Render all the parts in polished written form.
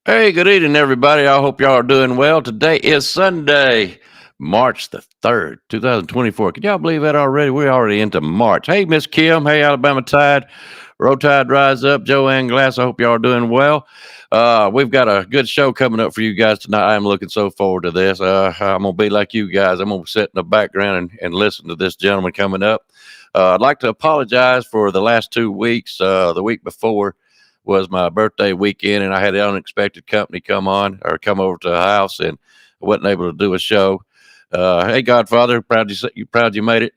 Hey, good evening, everybody. I hope y'all are doing well. Today is Sunday, March the 3rd, 2024. Can y'all believe that already? We're already into March. Hey, Miss Kim. Hey, Alabama Tide. Roll Tide Rise Up. Joanne Glass. I hope y'all are doing well. We've got a good show coming up for you guys tonight. I'm looking so forward to this. I'm going to be like you guys. I'm going to sit in the background and listen to this gentleman coming up. I'd like to apologize for the last 2 weeks. The week before was my birthday weekend, and I had unexpected company come over to the house, and I wasn't able to do a show. Hey, Godfather, proud you made it.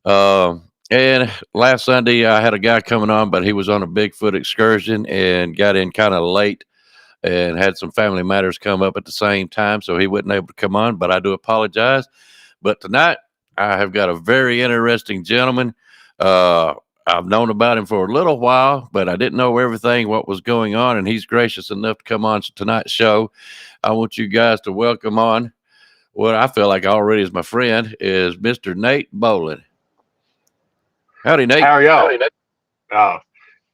And last Sunday, I had a guy coming on, but he was on a Bigfoot excursion and got in kind of late and had some family matters come up at the same time, so he wasn't able to come on. But I do apologize. But tonight, I have got a very interesting gentleman. Uh, I've known about him for a little while, but I didn't know everything what was going on, and he's gracious enough to come on tonight's show. I want you guys to welcome on what I feel like already is my friend is Mr. Nate Bolin. Howdy, Nate. How are y'all? Uh,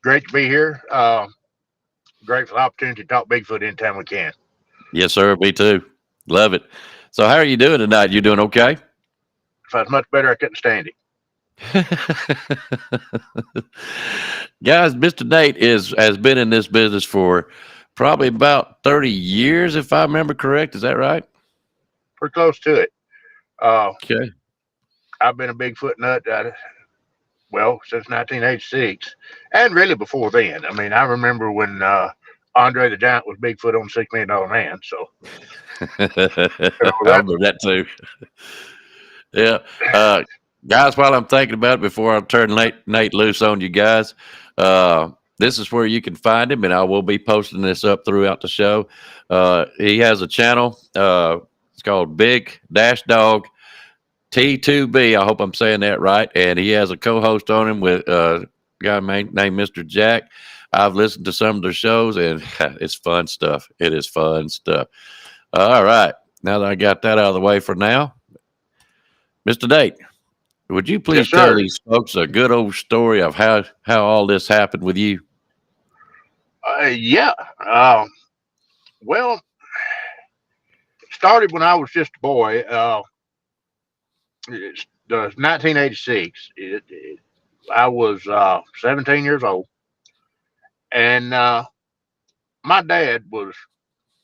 Great to be here. Great for the opportunity to talk Bigfoot anytime we can. Yes, sir. Me too. Love it. So, how are you doing tonight? You doing okay? If I was much better, I couldn't stand it. Guys, Mr. Nate has been in this business for probably about 30 years, if I remember correct. Is that right? We're close to it. Uh, Okay. I've been a Bigfoot nut, since 1986, and really before then. I mean, I remember when Andre the Giant was Bigfoot on $6 Million Man. So, I that remember that too. Yeah. Guys, while I'm thinking about it, before I turn Nate loose on you guys, this is where you can find him, and I will be posting this up throughout the show. He has a channel. It's called Big Dash Dog T2B. I hope I'm saying that right. And he has a co-host on him with a guy named Mr. Jack. I've listened to some of their shows, and it's fun stuff. It is fun stuff. All right. Now that I got that out of the way for now, Mr. Nate, would you yes, please tell sir. these folks a good old story of how all this happened with you? Yeah. Well, it started when I was just a boy. It's 1986. I was 17 years old, and my dad was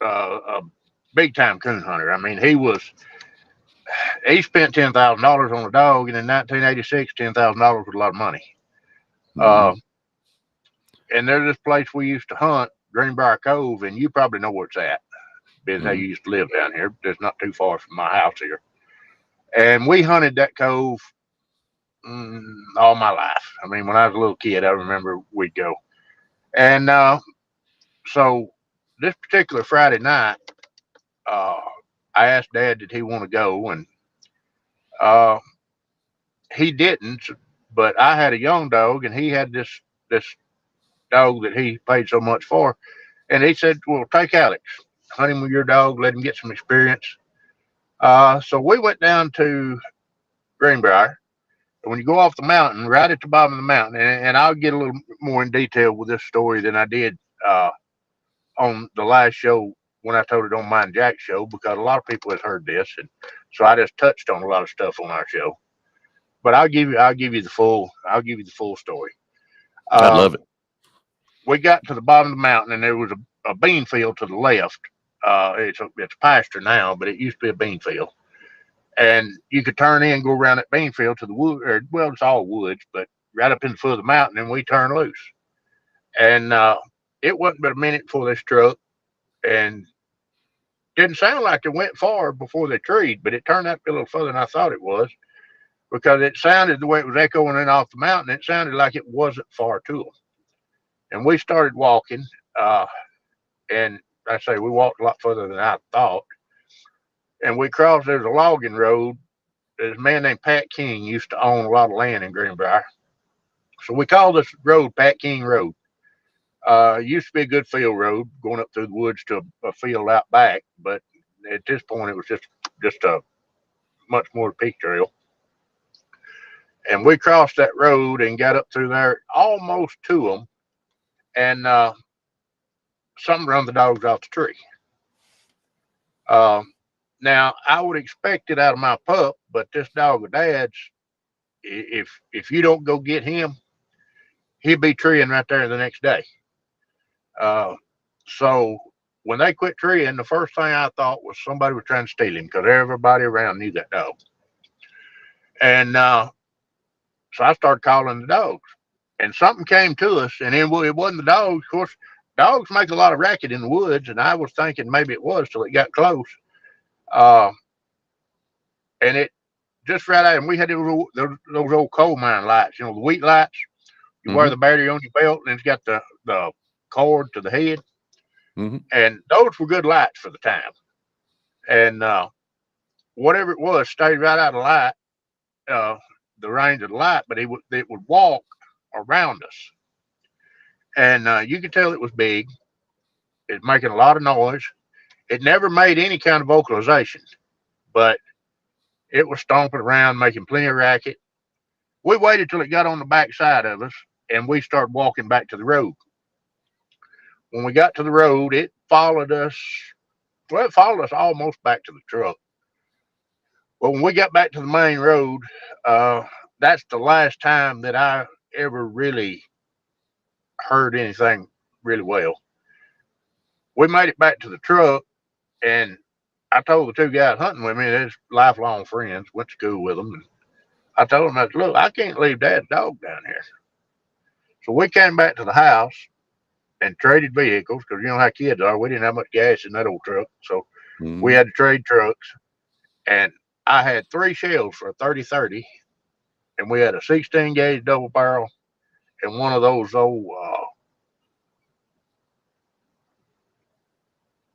a big time coon hunter. I mean, he spent $10,000 on a dog, and in 1986, $10,000 was a lot of money. Mm-hmm. Uh, and there's this place we used to hunt, Greenbrier Cove, and you probably know where it's at, being how you used to live down here. It's not too far from my house here, and we hunted that cove all my life. I mean, when I was a little kid, I remember we'd go, and so this particular Friday night, uh, I asked Dad did he want to go, and uh, he didn't. But I had a young dog, and he had this dog that he paid so much for, and he said, "Well, take Alex, hunt him with your dog, let him get some experience." So we went down to Greenbrier. And when you go off the mountain, right at the bottom of the mountain, and I'll get a little more in detail with this story than I did on the last show when I told it on mine Jack's show, because a lot of people have heard this, and so I just touched on a lot of stuff on our show. But I'll give you the full story. I Uh, love it. we got to the bottom of the mountain, and there was a bean field to the left. It's a pasture now, but it used to be a bean field, and you could turn in and go around that bean field to the wood. Well, it's all woods, but right up in the foot of the mountain, and we turned loose. And it wasn't but a minute before they struck, and didn't sound like it went far before they treed, but it turned out to be a little further than I thought it was, because it sounded the way it was echoing in off the mountain. It sounded like it wasn't far to them. And we started walking, uh, and I say we walked a lot further than I thought. And we crossed. There's a logging road. There's a man named Pat King used to own a lot of land in Greenbrier, so we called this road Pat King Road. It used to be a good field road going up through the woods to a field out back, but at this point it was just a much more peak trail. And we crossed that road and got up through there almost to them, and something run the dogs off the tree. Um, Now I would expect it out of my pup, but this dog of Dad's, if you don't go get him, he'll be treeing right there the next day. Uh, so when they quit treeing, the first thing I thought was somebody was trying to steal him because everybody around knew that dog. And so I started calling the dogs, and something came to us, and then it wasn't the dogs. Of course, dogs make a lot of racket in the woods, and I was thinking maybe it was till it got close. Uh, and it just right out, and we had those old coal mine lights, the wheat lights. You wear Mm-hmm. the battery on your belt, and it's got the cord to the head, Mm-hmm. and those were good lights for the time. And whatever it was stayed right out of light, uh, the range of the light, but it would walk around us, and you could tell it was big. It's making a lot of noise. It never made any kind of vocalization, but it was stomping around, making plenty of racket. We waited till it got on the back side of us, and we started walking back to the road. When we got to the road, it followed us. Well, it followed us almost back to the truck. But when we got back to the main road, that's the last time that I ever really heard anything really well. We made it back to the truck, and I told the two guys hunting with me, they're lifelong friends, went to school with them. And I told them, I said, look, I can't leave Dad's dog down here. So we came back to the house and traded vehicles because you know how kids are. We didn't have much gas in that old truck. So we Mm-hmm. had to trade trucks. And I had 3 shells for a 30-30, and we had a 16 gauge double barrel and one of those old.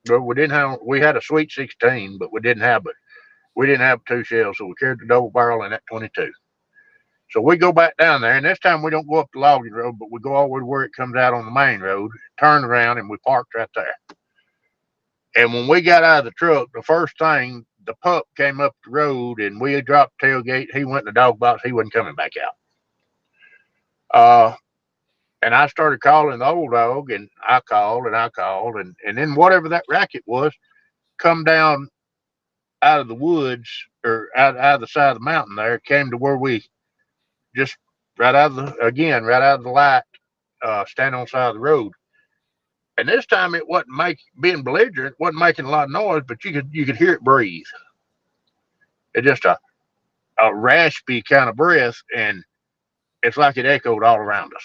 Well, we didn't have. We had a Sweet 16, but we didn't have 2 shells, so we carried the double barrel and that 22. So we go back down there, and this time we don't go up the logging road, but we go all the way to where it comes out on the main road, turn around, and we parked right there. And when we got out of the truck, the first thing, the pup came up the road, and we dropped the tailgate. He went in the dog box. He wasn't coming back out. And I started calling the old dog, and I called, and then whatever that racket was, come down out of the woods or out of the side of the mountain there, came to where we just right out of the light, standing on the side of the road. And this time it wasn't being belligerent, wasn't making a lot of noise, but you could hear it breathe. It just a raspy kind of breath, and it's like it echoed all around us.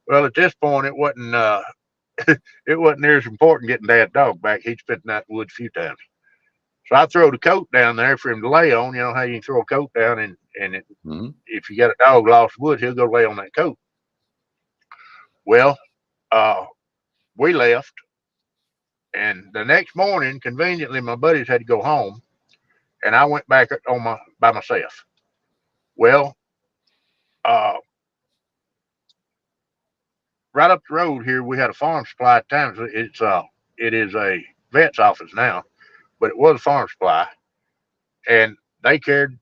Well, at this point, it wasn't it wasn't near as important getting Dad's dog back. He'd spent in that woods a few times. So I throw the coat down there for him to lay on. You know how you can throw a coat down, Mm-hmm. if you got a dog lost in the woods, he'll go lay on that coat. Well, uh, we left, and the next morning, conveniently, my buddies had to go home, and I went back by myself. Well, uh, right up the road here, we had a farm supply at times. It is a vet's office now, but it was a farm supply, and they carried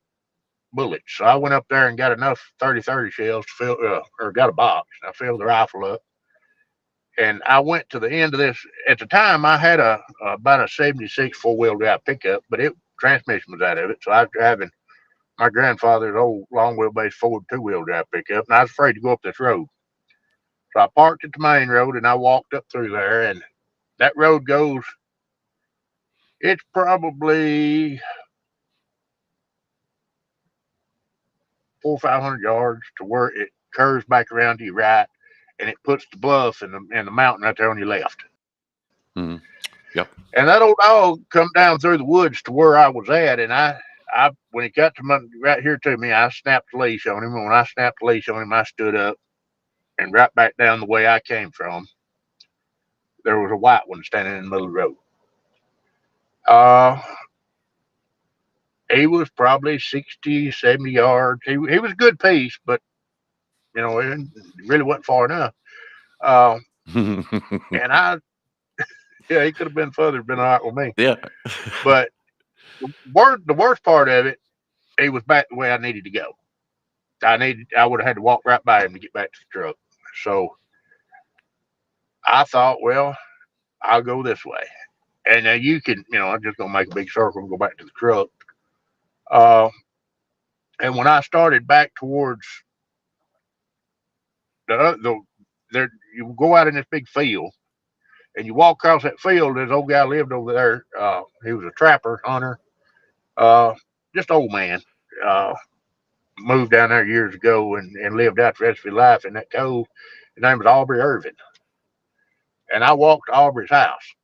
bullets. So I went up there and got enough 30-30 shells to fill, or got a box. I filled the rifle up, and I went to the end of this. At the time, I had about a '76 4-wheel drive pickup, but it transmission was out of it, so I was driving my grandfather's old long wheelbase Ford 2-wheel drive pickup, and I was afraid to go up this road. So I parked at the main road and I walked up through there, and that road goes. It's probably 400 or 500 yards to where it curves back around to your right, and it puts the bluff and the mountain right there on your left. Mm-hmm. Yep. And that old dog come down through the woods to where I was at, and I when he got right here to me, I snapped the leash on him. And when I snapped the leash on him, I stood up and right back down the way I came from. There was a white one standing in the middle of the road. Uh, he was probably 60, 70 yards. He was a good piece, but it really wasn't far enough. Uh, and yeah, he could have been further, been all right with me. Yeah. But the worst part of it, he was back the way I needed to go. I would have had to walk right by him to get back to the truck. So I thought, well, I'll go this way. And now you can, I'm just going to make a big circle and go back to the truck. Uh, and when I started back towards the there, you go out in this big field and you walk across that field. This old guy lived over there. He was a trapper, hunter, uh, just old man. Uh, Moved down there years ago and lived out the rest of his life in that cove. His name was Aubrey Irvin. And I walked to Aubrey's house.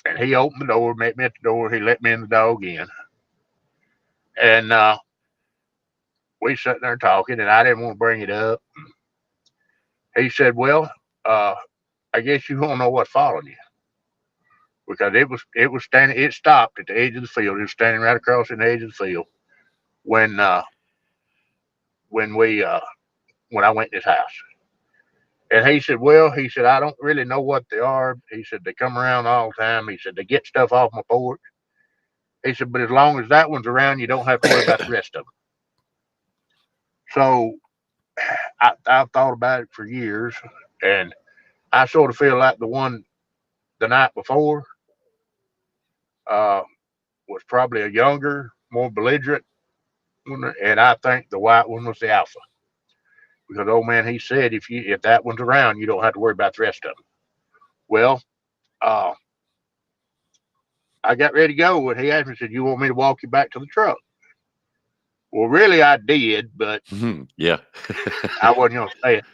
And he opened the door, met me at the door. He let me in the dog in. And we sat there talking, and I didn't want to bring it up. He said, well, uh, I guess you won't know what's following you. Because it was standing, it stopped at the edge of the field. It was standing right across the edge of the field when when we when I went to his house. And he said, well, he said, I don't really know what they are. He said, they come around all the time. He said, they get stuff off my porch. He said, but as long as that one's around, you don't have to worry about the rest of them. So I've thought about it for years, and I sort of feel like the one the night before uh, was probably a younger, more belligerent one, and I think the white one was the alpha. Because old man, he said, if that one's around, you don't have to worry about the rest of them. Well, uh, I got ready to go, and he asked me, said, "You want me to walk you back to the truck?" Well, really, I did, but Yeah. I wasn't going to say it.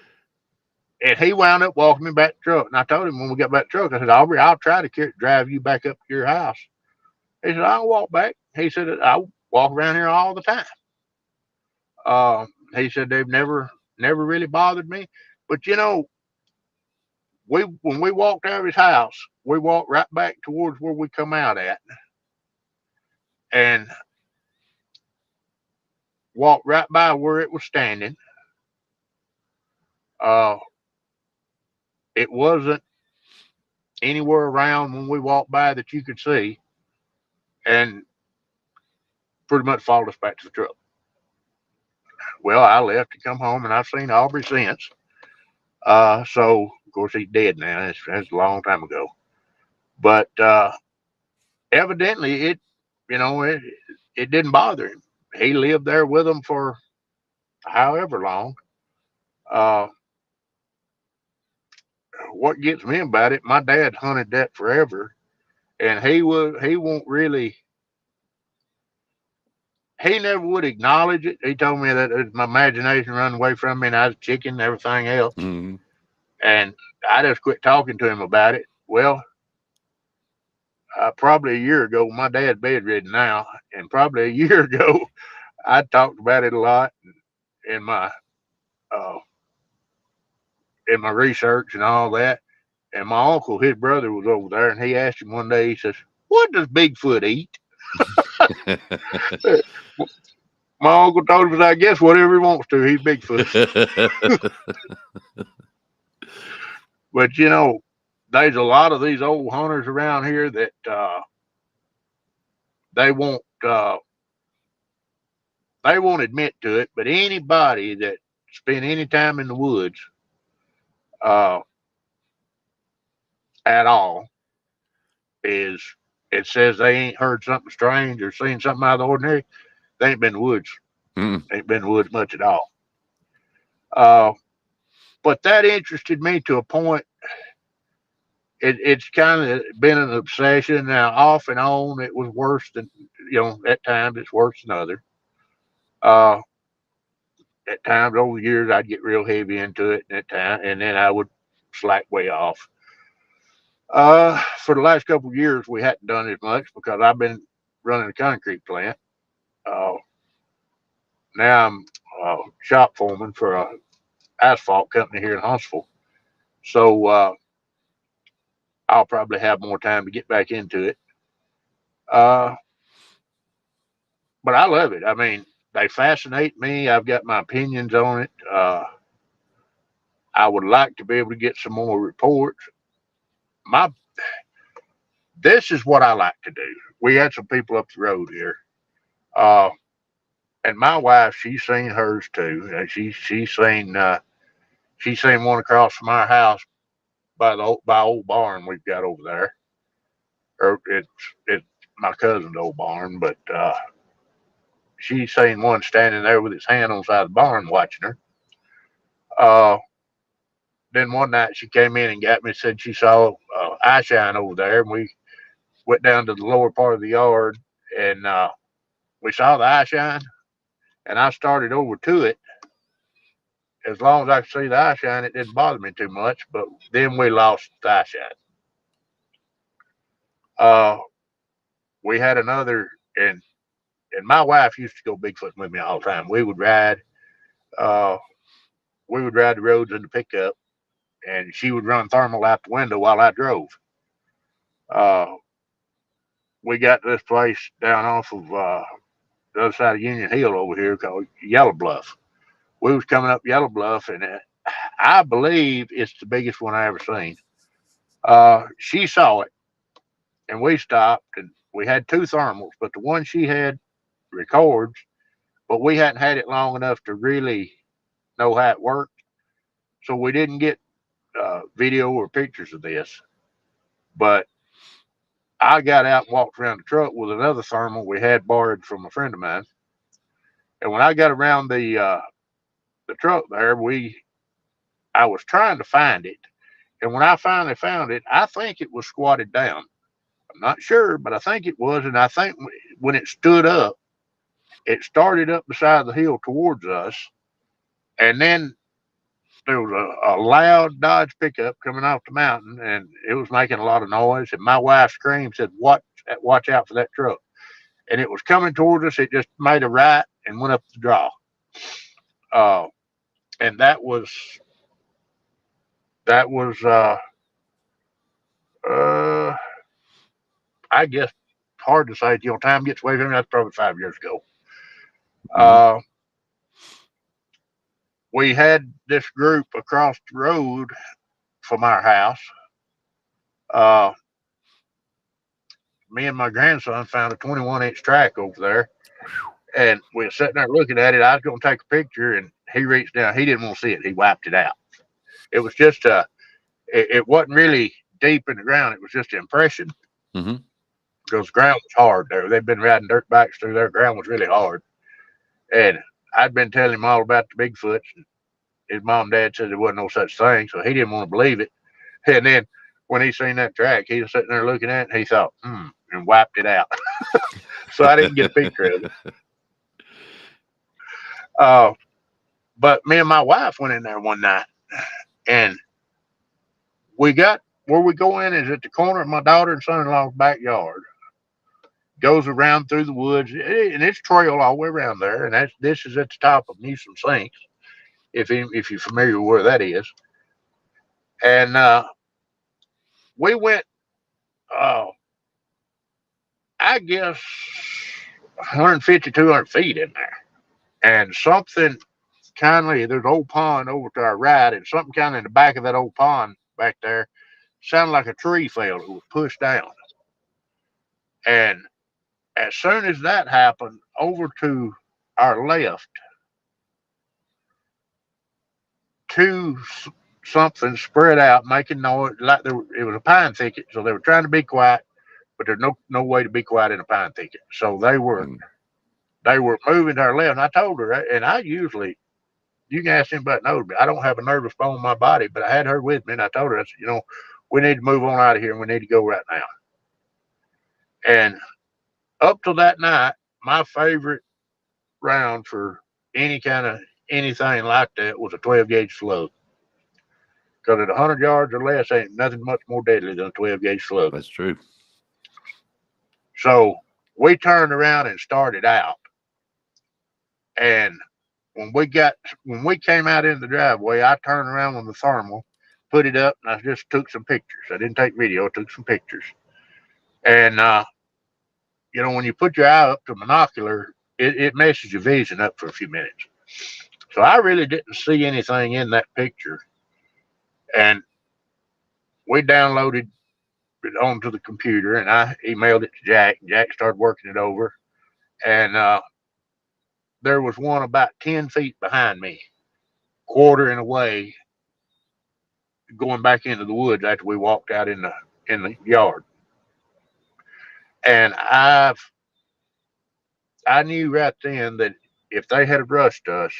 And he wound up walking me back to the truck. And I told him when we got back to the truck, I said, Aubrey, I'll try to drive you back up to your house. He said, I'll walk back. He said, I walk around here all the time. He said, they've never really bothered me. But, when we walked out of his house, we walked right back towards where we come out at and walked right by where it was standing. Uh, it wasn't anywhere around when we walked by that you could see, and pretty much followed us back to the truck. Well, I left to come home, and I've seen Aubrey since. So of course he's dead now. That's a long time ago. But evidently it didn't bother him. He lived there with them for however long. Uh, what gets me about it, my dad hunted that forever, and he won't really. He never would acknowledge it. He told me that my imagination run away from me and I was a chicken and everything else. Mm-hmm. And I just quit talking to him about it. Well, probably a year ago, my dad's bedridden now, and probably a year ago, I talked about it a lot in my uh, in my research and all that. And my uncle, his brother, was over there, and he asked him one day. He says, "What does Bigfoot eat?" My uncle told him, "I guess whatever he wants to. He's Bigfoot." But there's a lot of these old hunters around here that they won't uh, they won't admit to it. But anybody that spent any time in the woods uh, at all is it says they ain't heard something strange or seen something out of the ordinary. They ain't been in the woods. Ain't been in the woods much at all. Uh, but that interested me to a point. It's kind of been an obsession now, off and on. It was worse than at times it's worse than other. Uh, at times over the years I'd get real heavy into it, and then I would slack way off. For the last couple of years we hadn't done as much because I've been running a concrete plant. Uh, Now I'm shop foreman for a asphalt company here in Huntsville, so I'll probably have more time to get back into it. Uh, but I love it. I mean, they fascinate me. I've got my opinions on it. I would like to be able to get some more reports. My This is what I like to do. We had some people up the road here, uh, and my wife, she's seen hers too. She's seen one across from our house by old barn we've got over there. Or it's my cousin's old barn, but she seen one standing there with his hand on the side of the barn watching her. Uh, then one night she came in and got me and said she saw eye shine over there, and we went down to the lower part of the yard and we saw the eye shine, and I started over to it. As long as I could see the eye shine, it didn't bother me too much. But then we lost the eye shine. Uh, we had another, and my wife used to go Bigfoot with me all the time. Uh, we would ride the roads in the pickup, and she would run thermal out the window while I drove. Uh, we got to this place down off of the other side of Union Hill over here called Yellow Bluff. We was coming up Yellow Bluff, and I believe it's the biggest one I ever seen. She saw it, and we stopped, and we had two thermals, but the one she had records, but we hadn't had it long enough to really know how it worked, so we didn't get video or pictures of this. But I got out and walked around the truck with another thermal we had borrowed from a friend of mine, and when I got around the truck there, I was trying to find it, and when I finally found it, I think it was squatted down. I'm not sure, but I think it was, and I think when it stood up, it started up the side of the hill towards us, and then there was a loud Dodge pickup coming off the mountain, and it was making a lot of noise. And my wife screamed, said, watch out for that truck." And it was coming towards us. It just made a right and went up the draw. Uh, and that was uh, I guess hard to say. Time gets away from me. That's probably 5 years ago. Mm-hmm. Uh, we had this group across the road from our house. Uh, Me and my grandson found a 21-inch track over there, and we were sitting there looking at it. I was going to take a picture, and he reached down. He didn't want to see it. He wiped it out. It was just it wasn't really deep in the ground. It was just an impression Mm-hmm. because the ground was hard there. They'd been riding dirt bikes through there. Ground was really hard, and I'd been telling him all about the Bigfoots. And his mom and dad said there wasn't no such thing, so he didn't want to believe it. And then when he seen that track, he was sitting there looking at it, and he thought, and wiped it out. So I didn't get a picture of it. Uh, but me and my wife went in there one night, and we got where we go in is at the corner of my daughter and son-in-law's backyard. Goes around through the woods, and it's trail all the way around there. And this is at the top of Newsom Sinks, if you're familiar with where that is. And we went, uh, I guess, 150, 200 feet in there, and something kindly, there's an old pond over to our right, and something kind of in the back of that old pond back there sounded like a tree fell. It was pushed down. And as soon as that happened, over to our left, two something spread out, making noise like it was a pine thicket. So they were trying to be quiet, but there's no way to be quiet in a pine thicket. So they were moving to our left. And I told her, and I usually, you can ask anybody that knows me, I don't have a nervous bone in my body, but I had her with me, and I told her, I said, we need to move on out of here, and we need to go right now. And up to that night, my favorite round for any kind of anything like that was a 12 gauge slug. Because at 100 yards or less, ain't nothing much more deadly than a 12 gauge slug. That's true. So we turned around and started out. And when we came out in the driveway, I turned around with the thermal, put it up, and I just took some pictures. I didn't take video, I took some pictures. And when you put your eye up to monocular, it messes your vision up for a few minutes. So I really didn't see anything in that picture. And we downloaded it onto the computer, and I emailed it to Jack. Jack started working it over. And there was one about 10 feet behind me, quartering away, going back into the woods after we walked out in the yard. And I knew right then that if they had rushed us,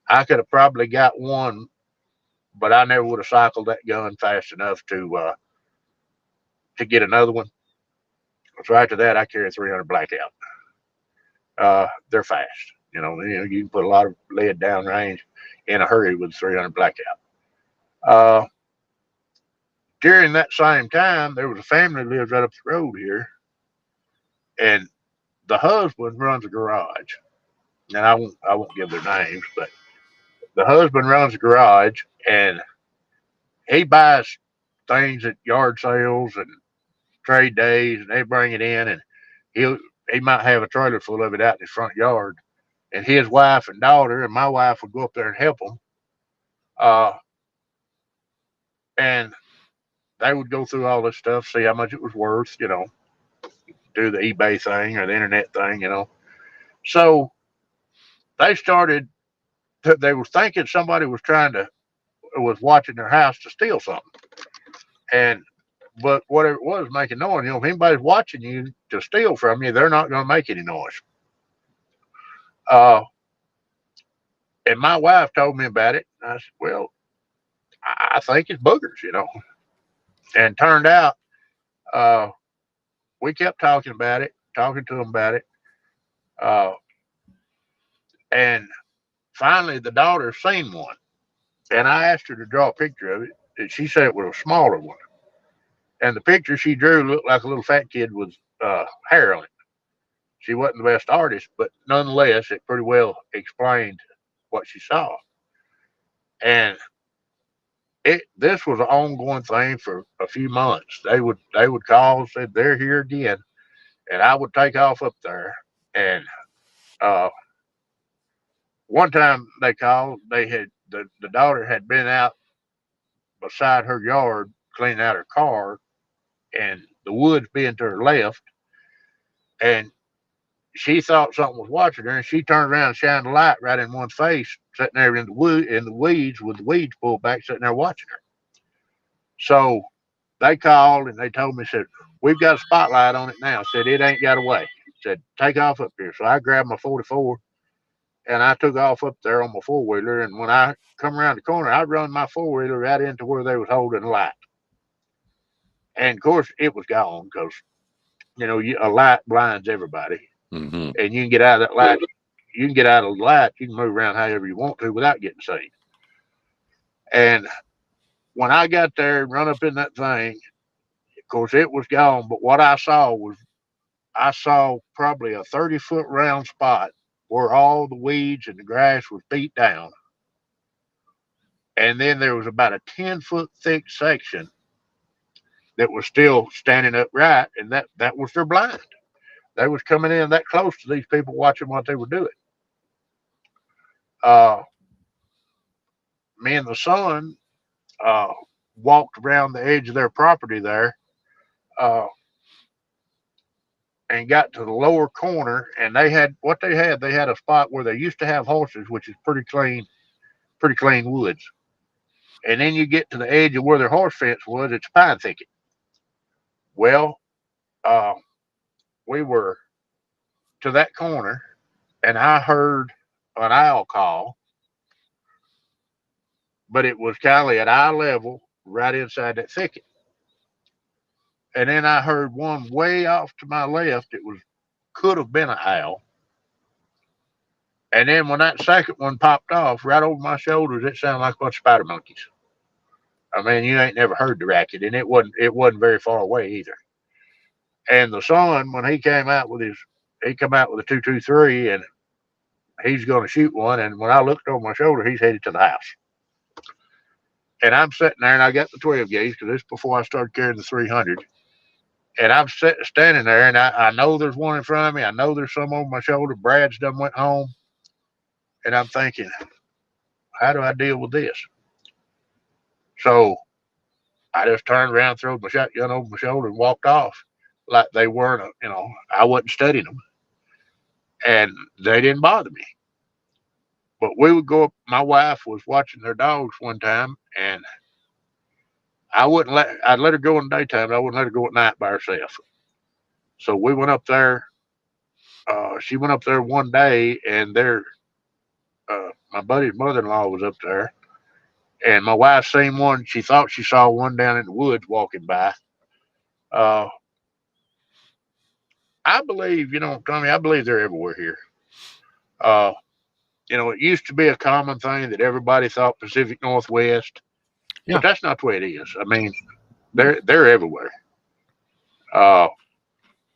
I could have probably got one, but I never would have cycled that gun fast enough to get another one. So after that, I carry a 300 blackout. They're fast. You can put a lot of lead down range in a hurry with 300 blackout. Uh, During that same time, there was a family that lives right up the road here, and the husband runs a garage. And I won't give their names, but the husband runs a garage, and he buys things at yard sales and trade days, and they bring it in, and he he might have a trailer full of it out in his front yard, and his wife and daughter and my wife would go up there and help him, uh, and they would go through all this stuff, see how much it was worth, do the eBay thing or the internet thing, So they started. They were thinking somebody was watching their house to steal something, and but whatever it was making noise. If anybody's watching you to steal from you, they're not going to make any noise. Uh, and my wife told me about it. I said, "Well, I think it's boogers." And turned out, uh, we kept talking about it, talking to them about it, uh, and finally the daughter seen one, and I asked her to draw a picture of it, and she said it was a smaller one, and the picture she drew looked like a little fat kid with hair on it. She wasn't the best artist, but nonetheless, it pretty well explained what she saw. And this was an ongoing thing for a few months. They would call and said they're here again, and I would take off up there. And uh, one time they called, they had the daughter had been out beside her yard cleaning out her car, and the woods being to her left, and she thought something was watching her, and she turned around and shined a light right in one's face, sitting there in the weeds with the weeds pulled back, sitting there watching her. So they called and they told me, said, "We've got a spotlight on it now." Said, "It ain't got away." Said, "Take off up here." So I grabbed my 44 and I took off up there on my four wheeler. And when I come around the corner, I run my four wheeler right into where they was holding the light. And of course, it was gone because a light blinds everybody, Mm-hmm. and you can get out of that light. You can get out of the light. You can move around however you want to without getting seen. And when I got there and run up in that thing, of course, it was gone. But what I saw probably a 30-foot round spot where all the weeds and the grass was beat down. And then there was about a 10-foot thick section that was still standing upright, and that was their blind. They was coming in that close to these people watching what they were doing. Uh, Me and the son uh, walked around the edge of their property there uh, and got to the lower corner, and they had what they had. They had a spot where they used to have horses, which is pretty clean woods. And then you get to the edge of where their horse fence was. It's a pine thicket. Well, uh, we were to that corner, and I heard an owl call, but it was kind of at eye level, right inside that thicket. And then I heard one way off to my left. It was could have been an owl. And then when that second one popped off right over my shoulders, it sounded like a bunch of spider monkeys. I mean, you ain't never heard the racket, and it wasn't very far away either. And the son, when he come out with a 223, and he's going to shoot one. And when I looked over my shoulder, he's headed to the house. And I'm sitting there, and I got the 12 gauge because this is before I started carrying the 300. And I'm standing there, and I know there's one in front of me. I know there's some over my shoulder. Brad's done went home, and I'm thinking, how do I deal with this? So I just turned around, threw my shotgun over my shoulder, and walked off like they weren't. I wasn't studying them, and they didn't bother me. But we would go up. My wife was watching their dogs one time, and I'd let her go in the daytime, but I wouldn't let her go at night by herself. So we went up there. She went up there one day, and my buddy's mother-in-law was up there, and my wife seen one. She thought she saw one down in the woods walking by. Uh, I believe, Tommy, I believe they're everywhere here. Uh, it used to be a common thing that everybody thought Pacific Northwest, but Yeah. that's not the way it is. I mean, they're everywhere. Uh,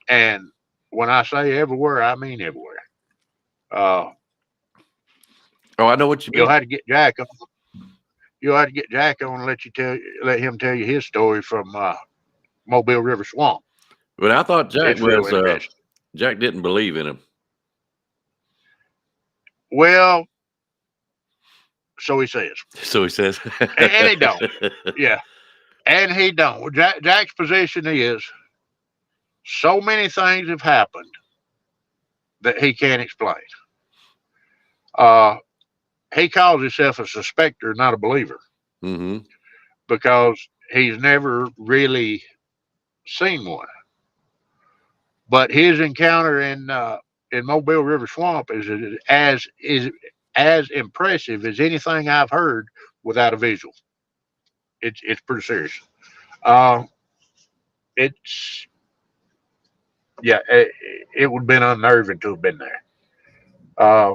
and when I say everywhere, I mean everywhere. Uh, Oh, I know what you you'll mean. have to get Jack on. You'll have to get Jack on and let him tell you his story from Mobile River Swamp. But I thought Jack It's real was interesting. Jack didn't believe in him. Well, so he says, So he says. and he don't. Yeah, and he don't. Jack's position is so many things have happened that he can't explain. Uh, he calls himself a suspector, not a believer, Mm-hmm. because he's never really seen one. But his encounter in Mobile River Swamp is as impressive as anything I've heard without a visual. It's pretty serious. Uh, it's yeah, it would have been unnerving to have been there. Uh,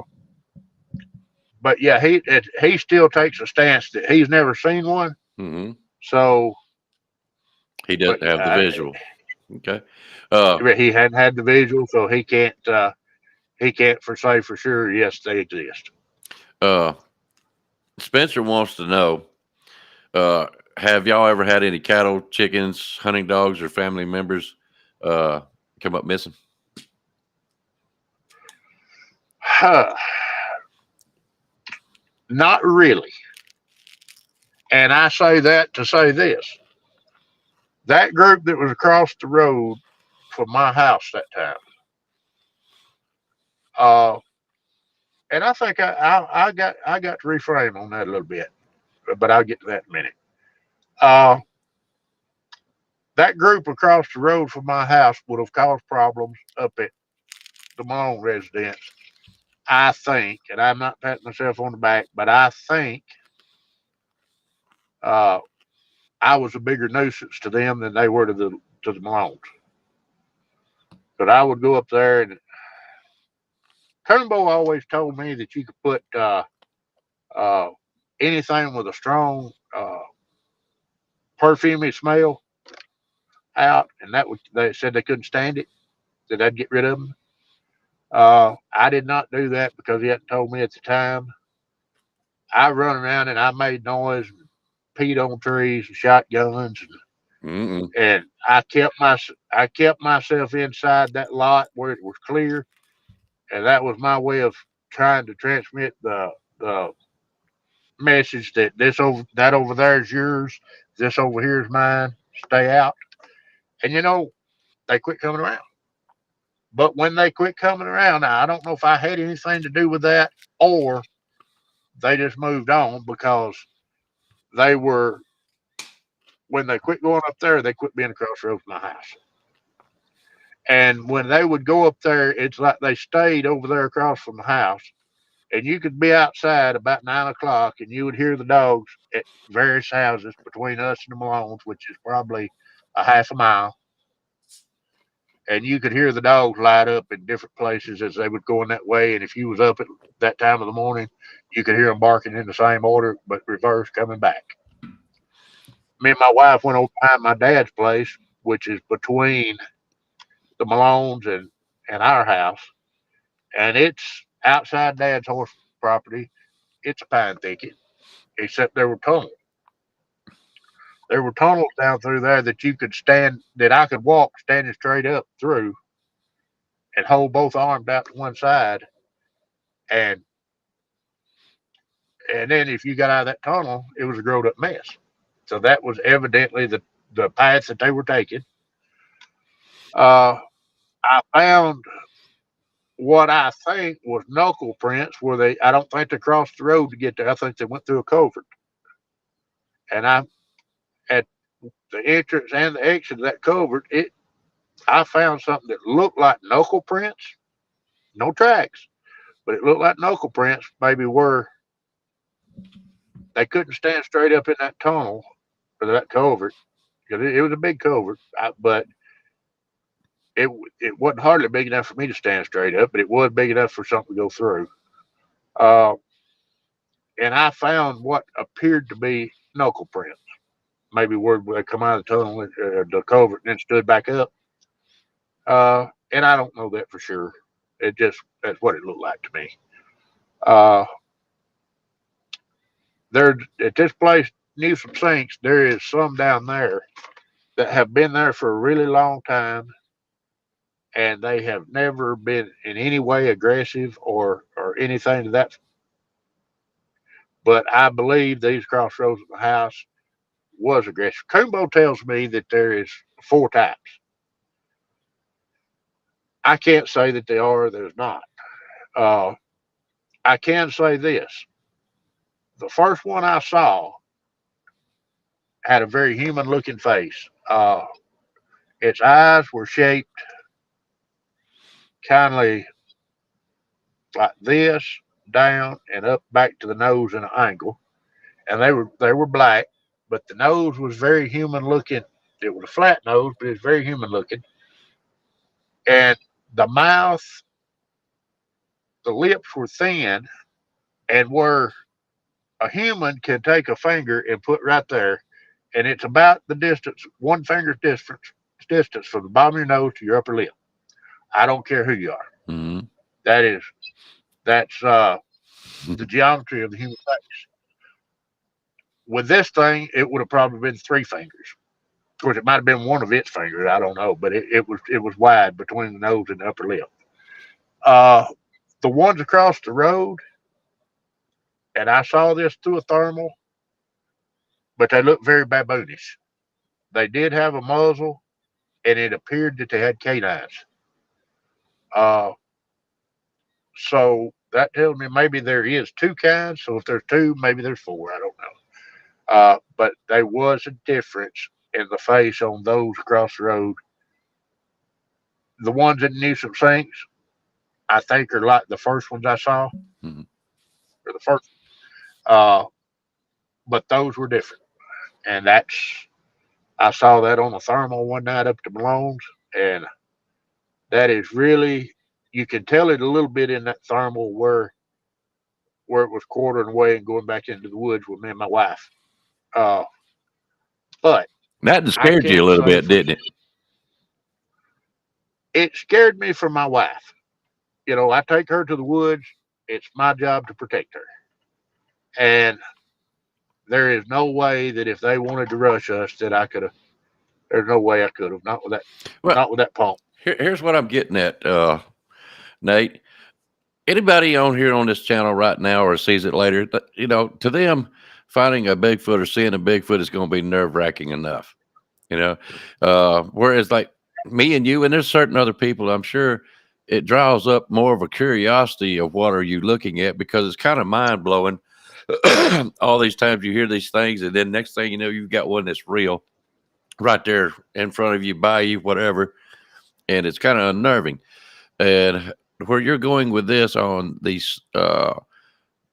but yeah, he still takes a stance that he's never seen one. Mm-hmm. So, He but doesn't have the visual. Okay. Uh, he hadn't had the visual, so he can't for say for sure. Yes, they exist. uh, Spencer wants to know, uh, have y'all ever had any cattle, chickens, hunting dogs, or family members uh, come up missing? Huh, not really. And I say that to say this: that group that was across the road from my house that time. Uh, and I think I got to reframe on that a little bit, but I'll get to that in a minute. Uh, that group across the road from my house would have caused problems up at the Malone residence. I think, and I'm not patting myself on the back, but I think uh, I was a bigger nuisance to them than they were to the Malones. But I would go up there, and Turnbow always told me that you could put uh, anything with a strong perfumey smell out, and they said they couldn't stand it, that I'd get rid of them. I did not do that because he hadn't told me at the time. I run around and I made noise, and peed on trees and shot guns, Mm-mm. and I kept myself inside that lot where it was clear, and that was my way of trying to transmit the message that that over there is yours, this over here is mine. Stay out. And they quit coming around. But when they quit coming around, now, I don't know if I had anything to do with that or they just moved on because they were when they quit going up there, they quit being across the road from my house. And when they would go up there, it's like they stayed over there across from the house. And you could be outside about 9 o'clock and you would hear the dogs at various houses between us and the Malones, which is probably a half a mile. And you could hear the dogs light up in different places as they would go in that way. And if you was up at that time of the morning, you could hear them barking in the same order, but reverse coming back. Me and my wife went over behind my dad's place, which is between the Malones and our house, and it's outside Dad's horse property. It's a pine thicket, except there were tunnels. There were tunnels down through there that I could walk standing straight up through and hold both arms out to one side, and and then if you got out of that tunnel, it was a grown up mess. So that was evidently the path that they were taking. Uh, I found what I think was knuckle prints where I don't think they crossed the road to get there. I think they went through a culvert. And I at the entrance and the exit of that culvert, I found something that looked like knuckle prints, no tracks, but it looked like knuckle prints, maybe where they couldn't stand straight up in that tunnel or that culvert because it was a big culvert, but it wasn't hardly big enough for me to stand straight up, but it was big enough for something to go through. Uh, and I found what appeared to be knuckle prints, maybe where they come out of the tunnel, the culvert, and then stood back up. And I don't know that for sure. That's what it looked like to me. Uh, there at this place, Newsom Sinks, there is some down there that have been there for a really long time, and they have never been in any way aggressive or anything to that. But I believe these crossroads of the house was aggressive. Kumbo tells me that there is 4 types. I can't say that they are or there's not. Uh, I can say this. The first one I saw had a very human looking face. Its eyes were shaped kindly like this, down and up back to the nose in an angle. And they were black, but the nose was very human looking. It was a flat nose, but it's very human looking. And the mouth, the lips were thin and were a human can take a finger and put right there, and it's about the distance, one finger's distance from the bottom of your nose to your upper lip. I don't care who you are. Mm-hmm. That's the geometry of the human face. With this thing, it would have probably been 3 fingers. Of course, it might have been one of its fingers. I don't know, but it was wide between the nose and the upper lip. Uh, the ones across the road, and I saw this through a thermal, but they looked very baboonish. They did have a muzzle, and it appeared that they had canines. Uh, so that tells me maybe there is 2 kinds. So if there's 2, maybe there's 4. I don't know. But there was a difference in the face on those across the road. The ones in Newsom Sinks, I think, are like the first ones I saw, Mm-hmm. or the first. Uh, but those were different, and I saw that on the thermal one night up to Malone's, and that is really, you can tell it a little bit in that thermal where it was quartering away and going back into the woods with me and my wife. Uh, but That I scared you a can't little say bit, for didn't it? it scared me for my wife. I take her to the woods. It's my job to protect her, and there is no way that if they wanted to rush us that I could have. There's no way I could have. Well, Not with that pump. here's what I'm getting at, Nate. Anybody on here on this channel right now or sees it later, to them, finding a Bigfoot or seeing a Bigfoot is going to be nerve wracking enough. Whereas like me and you, and there's certain other people, I'm sure it draws up more of a curiosity of what are you looking at, because it's kind of mind blowing. All these times you hear these things, and then next thing you know, you've got one that's real right there in front of you, by you, whatever, and it's kind of unnerving. And where you're going with this on these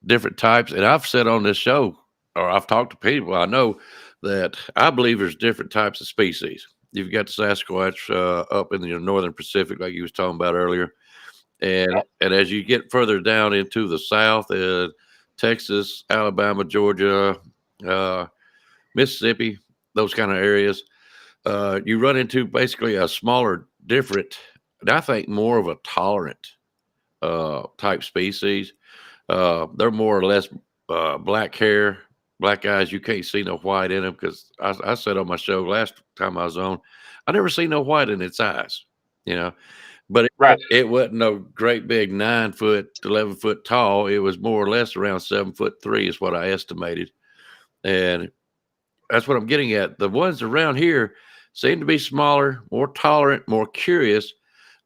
different types, and I've said on this show, or I've talked to people, I know that I believe there's different types of species. You've got the Sasquatch up in the northern Pacific, like you was talking about earlier, and as you get further down into the South, Texas, Alabama, Georgia, Mississippi, those kind of areas, you run into basically a smaller, different, and I think more of a tolerant type species. They're more or less black hair, black eyes. You can't see no white in them, because I said on my show last time I was on, I never seen no white in its eyes, but Right. it wasn't no great big 9 foot, 11 foot tall. It was more or less around 7'3" is what I estimated. And that's what I'm getting at. The ones around here seem to be smaller, more tolerant, more curious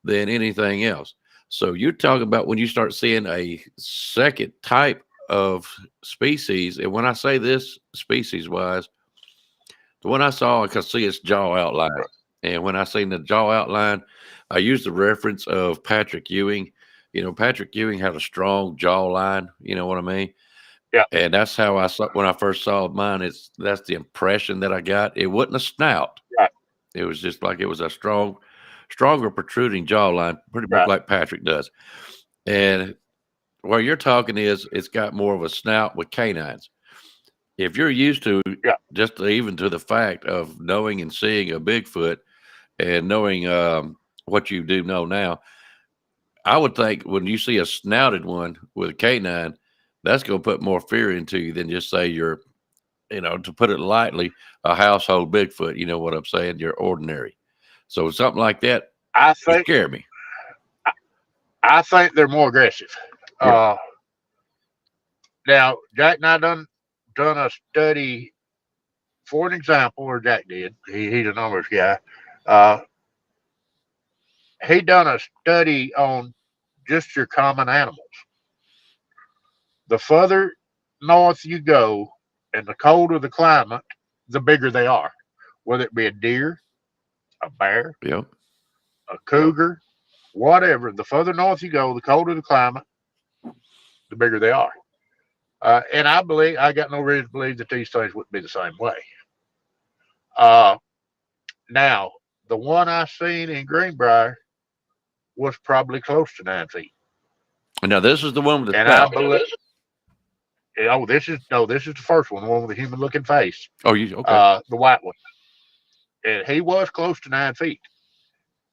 than anything else. So you're talking about when you start seeing a second type of species, and when I say this species wise, The one I saw, I could see its jaw outline. Right. And when I seen the jaw outline, I used the reference of Patrick Ewing. Patrick Ewing had a strong jaw line. You know what I mean? Yeah. And that's how I saw when I first saw mine. That's the impression that I got. It wasn't a snout. Right. It was just like it was a stronger protruding jawline, pretty much Right. like Patrick does. And where you're talking is it's got more of a snout with canines. If you're used to Yeah. just even to the fact of knowing and seeing a Bigfoot and knowing what you do know now, I would think when you see a snouted one with a canine, that's going to put more fear into you than just say you're, to put it lightly, a household Bigfoot. You know what I'm saying? You're ordinary. So something like that I would think scare me. I think they're more aggressive. Yeah. Now Jack and I done a study for an example, or Jack did. He's a numbers guy. He done a study on just your common animals. The further north you go and the colder the climate, the bigger they are. Whether it be a deer, a bear, Yep. a cougar, whatever. The further north you go, the colder the climate, the bigger they are. And I got no reason to believe that these things wouldn't be the same way. Now, the one I seen in Greenbrier was probably close to 9 feet. Now this is the one with the And I snout. believe, this is the first one, the one with the human looking face, Oh, okay. the white one. And he was close to 9 feet.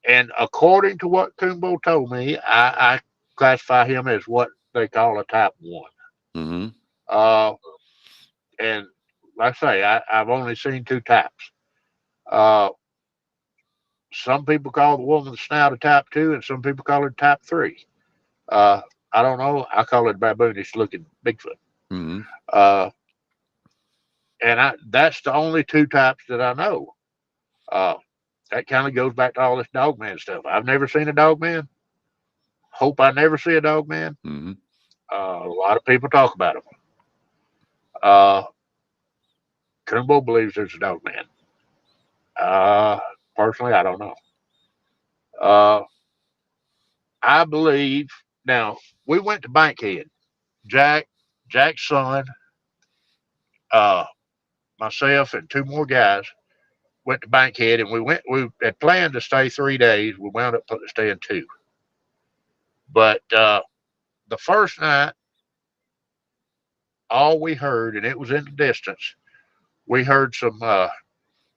And according to what Kumbo told me, I classify him as what they call a type one. Mm-hmm. And like I say, I've only seen two types. Uh, some people call the one with the snout a type two, and some people call it type three. Uh, I don't know. I call it baboonish looking Bigfoot. Mm-hmm. And that's the only two types that I know. Uh, that kind of goes back to all this dogman stuff. I've never seen a dogman. Hope I never see a dogman. Mm-hmm. A lot of people talk about them. Uh, Kumbo believes there's a dogman. Personally, I don't know. Uh, I believe now we went to Bankhead. Jack's son, uh, myself, and two more guys went to Bankhead, and we had planned to stay 3 days. We wound up staying two. But the first night, all we heard, and it was in the distance, we heard some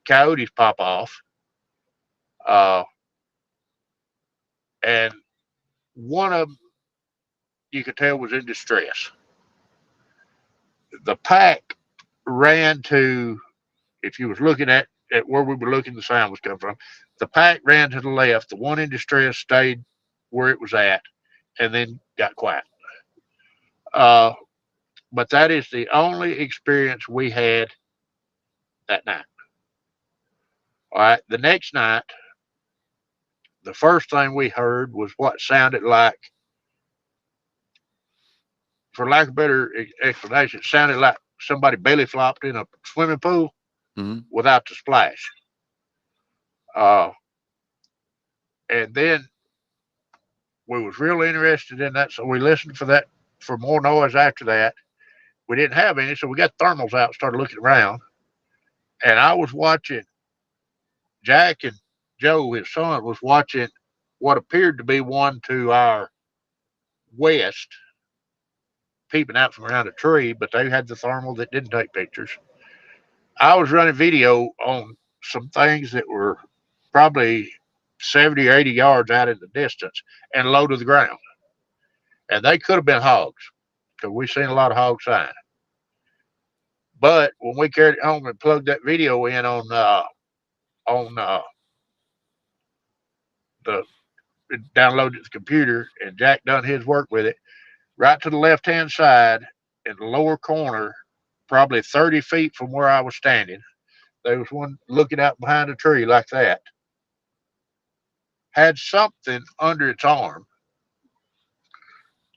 coyotes pop off, uh, and one of them you could tell was in distress. The pack ran to, if you was looking at where we were looking, the sound was coming from. The pack ran to the left. The one in distress stayed where it was at, and then got quiet. But that is the only experience we had that night. All right. The next night, the first thing we heard was what sounded like, for lack of a better explanation, it sounded like somebody belly flopped in a swimming pool Mm-hmm. without the splash. Uh, and then we was real interested in that, so we listened for more noise after that. We didn't have any, so we got thermals out and started looking around. And I was watching Jack, and Joe, his son, was watching what appeared to be one to our west, peeping out from around a tree, but they had the thermal that didn't take pictures. I was running video on some things that were probably 70 or 80 yards out in the distance and low to the ground. And they could have been hogs, because we've seen a lot of hog sign. But when we carried it home and plugged that video in on the downloaded the computer, and Jack done his work with it, right to the left hand side in the lower corner, probably 30 feet from where I was standing, there was one looking out behind a tree like that, had something under its arm.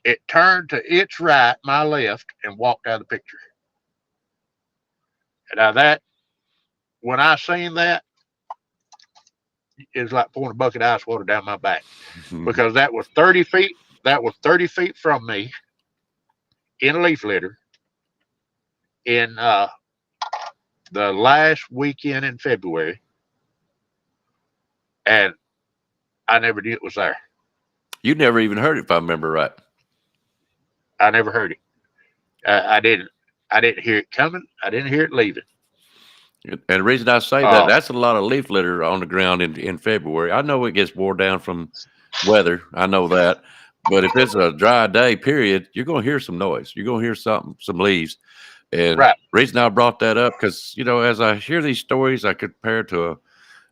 It turned to its right, my left, and walked out of the picture. And now that when I seen that, it's like pouring a bucket of ice water down my back because that was 30 feet. That was 30 feet from me in a leaf litter in the last weekend in February, and I never knew it was there. You never even heard it, if I remember right. I never heard it. I didn't. I didn't hear it coming. I didn't hear it leaving. And the reason I say that, that's a lot of leaf litter on the ground in February. I know it gets wore down from weather. I know that. But if it's a dry day, period, you're going to hear some noise. You're going to hear something, some leaves. And Right. the reason I brought that up, because, you know, as I hear these stories, I compare to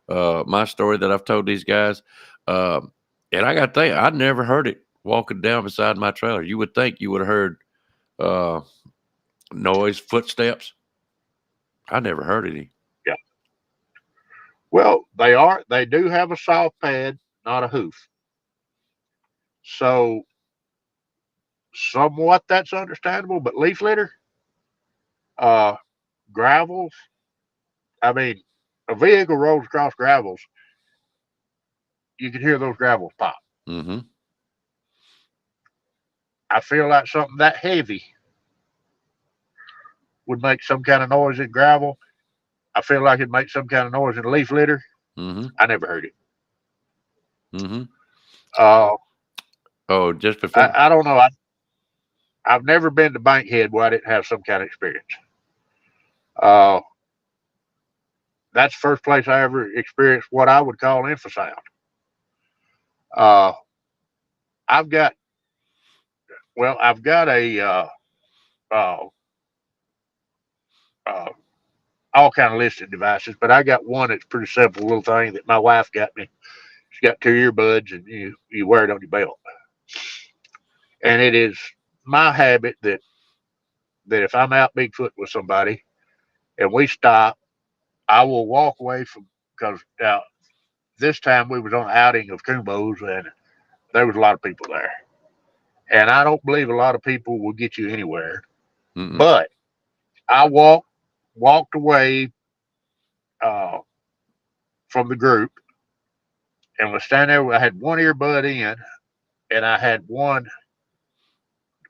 my story that I've told these guys. And I got to think, I never heard it walking down beside my trailer. You would think you would have heard noise, footsteps. I never heard any. Yeah. Well, they do have a soft pad, not a hoof. So somewhat that's understandable, but leaf litter, uh, gravels, I mean, a vehicle rolls across gravels, you can hear those gravels pop. Mm-hmm. I feel like something that heavy would make some kind of noise in gravel. I feel like it'd make some kind of noise in leaf litter. Mm-hmm. I never heard it. Mm-hmm. Oh, just before. I don't know. I've never been to Bankhead where I didn't have some kind of experience. Uh, that's the first place I ever experienced what I would call infrasound. Uh, I've got a uh, uh, all kind of listening devices, but I got one that's pretty simple little thing that my wife got me. She's got 2 earbuds, and you wear it on your belt. And it is my habit that if I'm out Bigfoot with somebody and we stop, I will walk away from because this time we was on an outing of Kumbos and there was a lot of people there. And I don't believe a lot of people will get you anywhere. Mm-mm. But I walked away uh, from the group and was standing there. I had one earbud in and I had one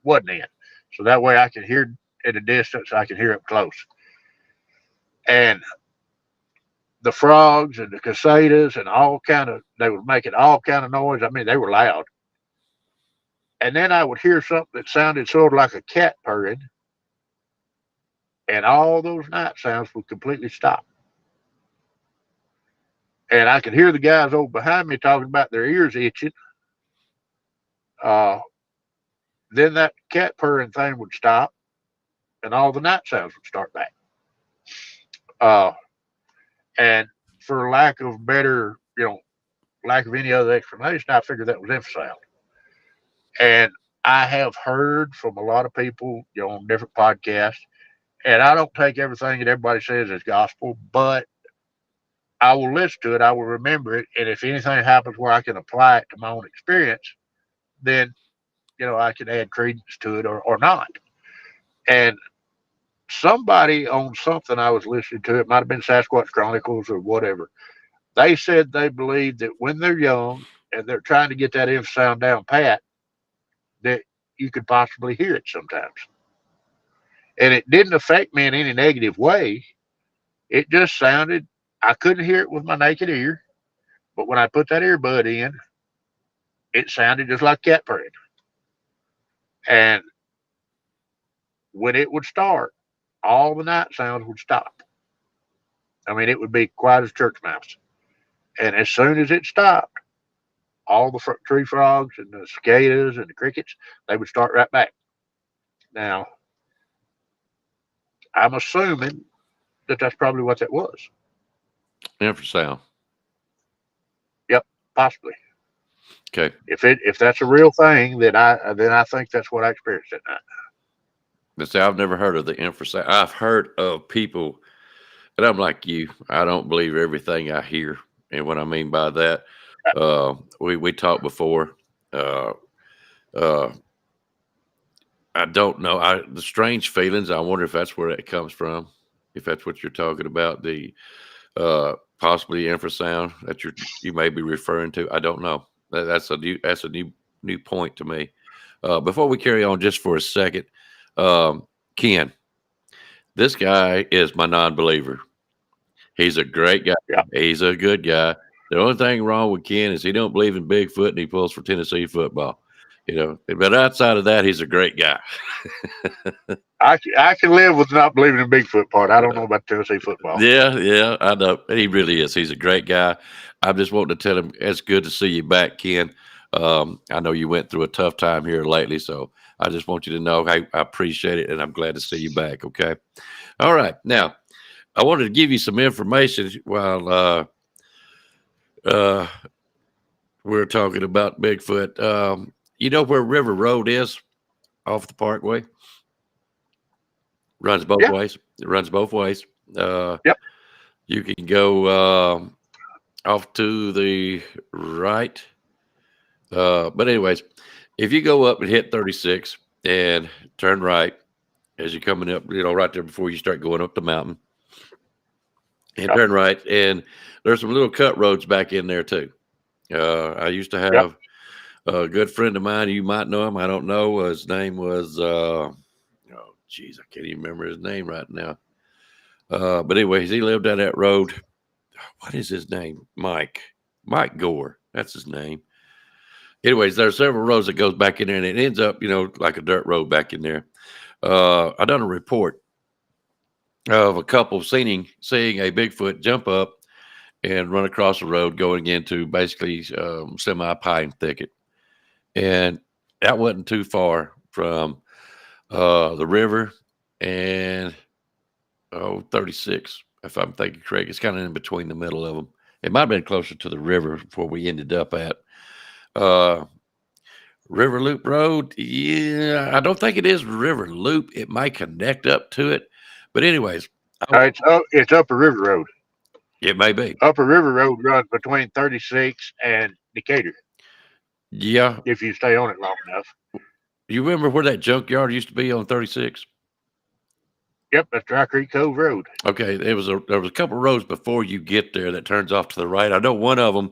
wasn't in. So that way I could hear at a distance, I could hear up close. And the frogs and the cicadas and they were making all kind of noise. I mean, they were loud. And then I would hear something that sounded sort of like a cat purring, and all those night sounds would completely stop. And I could hear the guys over behind me talking about their ears itching. Uh, then that cat purring thing would stop, and all the night sounds would start back. Uh, and for lack of better, lack of any other explanation, I figured that was infrasound. And I have heard from a lot of people, on different podcasts, and I don't take everything that everybody says as gospel, but I will listen to it, I will remember it, and if anything happens where I can apply it to my own experience, then I can add credence to it or not. And somebody on something I was listening to, it might have been Sasquatch Chronicles or whatever, they said they believe that when they're young and they're trying to get that infrasound down pat, that you could possibly hear it sometimes. And it didn't affect me in any negative way. It just sounded, I couldn't hear it with my naked ear, but when I put that earbud in, it sounded just like cat purring. And when it would start, all the night sounds would stop. I mean, it would be quiet as church mouse. And as soon as it stopped, all the tree frogs and the cicadas and the crickets, they would start right back. Now, I'm assuming that that's probably what that was. Infrasound. Yep, possibly. Okay. If that's a real thing, then I think that's what I experienced that night. But see, I've never heard of the infrasound. I've heard of people, and I'm like you. I don't believe everything I hear, and what I mean by that, we talked before. I don't know. The strange feelings. I wonder if that's where that comes from. If that's what you're talking about, the possibly infrasound that you may be referring to. I don't know. That's a new point to me. Before we carry on, just for a second, Ken, this guy is my non-believer. He's a great guy. Yeah. He's a good guy. The only thing wrong with Ken is he don't believe in Bigfoot and he pulls for Tennessee football. But outside of that, he's a great guy. I can live with not believing in Bigfoot part. I don't know about Tennessee football. Yeah, I know. He really is. He's a great guy. I'm just wanting to tell him it's good to see you back, Ken. I know you went through a tough time here lately, so I just want you to know I appreciate it and I'm glad to see you back. Okay. All right. Now, I wanted to give you some information while we're talking about Bigfoot. You know where River Road is off the Parkway? Runs both Yeah. ways. It runs both ways. Yep. You can go off to the right. But anyways, if you go up and hit 36 and turn right as you're coming up, right there before you start going up the mountain, and turn right, and there's some little cut roads back in there too. I used to have a good friend of mine. You might know him. I don't know. His name was, I can't even remember his name right now. But anyways, he lived down that road. What is his name? Mike Gore. That's his name. Anyways, there are several roads that goes back in there, and it ends up, like a dirt road back in there. I done a report of a couple seeing a Bigfoot jump up and run across the road going into basically semi-pine thicket. And that wasn't too far from the river and 36, if I'm thinking correct. It's kind of in between the middle of them. It might have been closer to the river before we ended up at River Loop Road. Yeah, I don't think it is River Loop. It might connect up to it. But anyways. It's Upper River Road. It may be. Upper River Road runs between 36 and Decatur. Yeah. If you stay on it long enough. You remember where that junkyard used to be on 36? Yep, that's Dry Creek Cove Road. Okay, there was a couple of roads before you get there that turns off to the right. I know one of them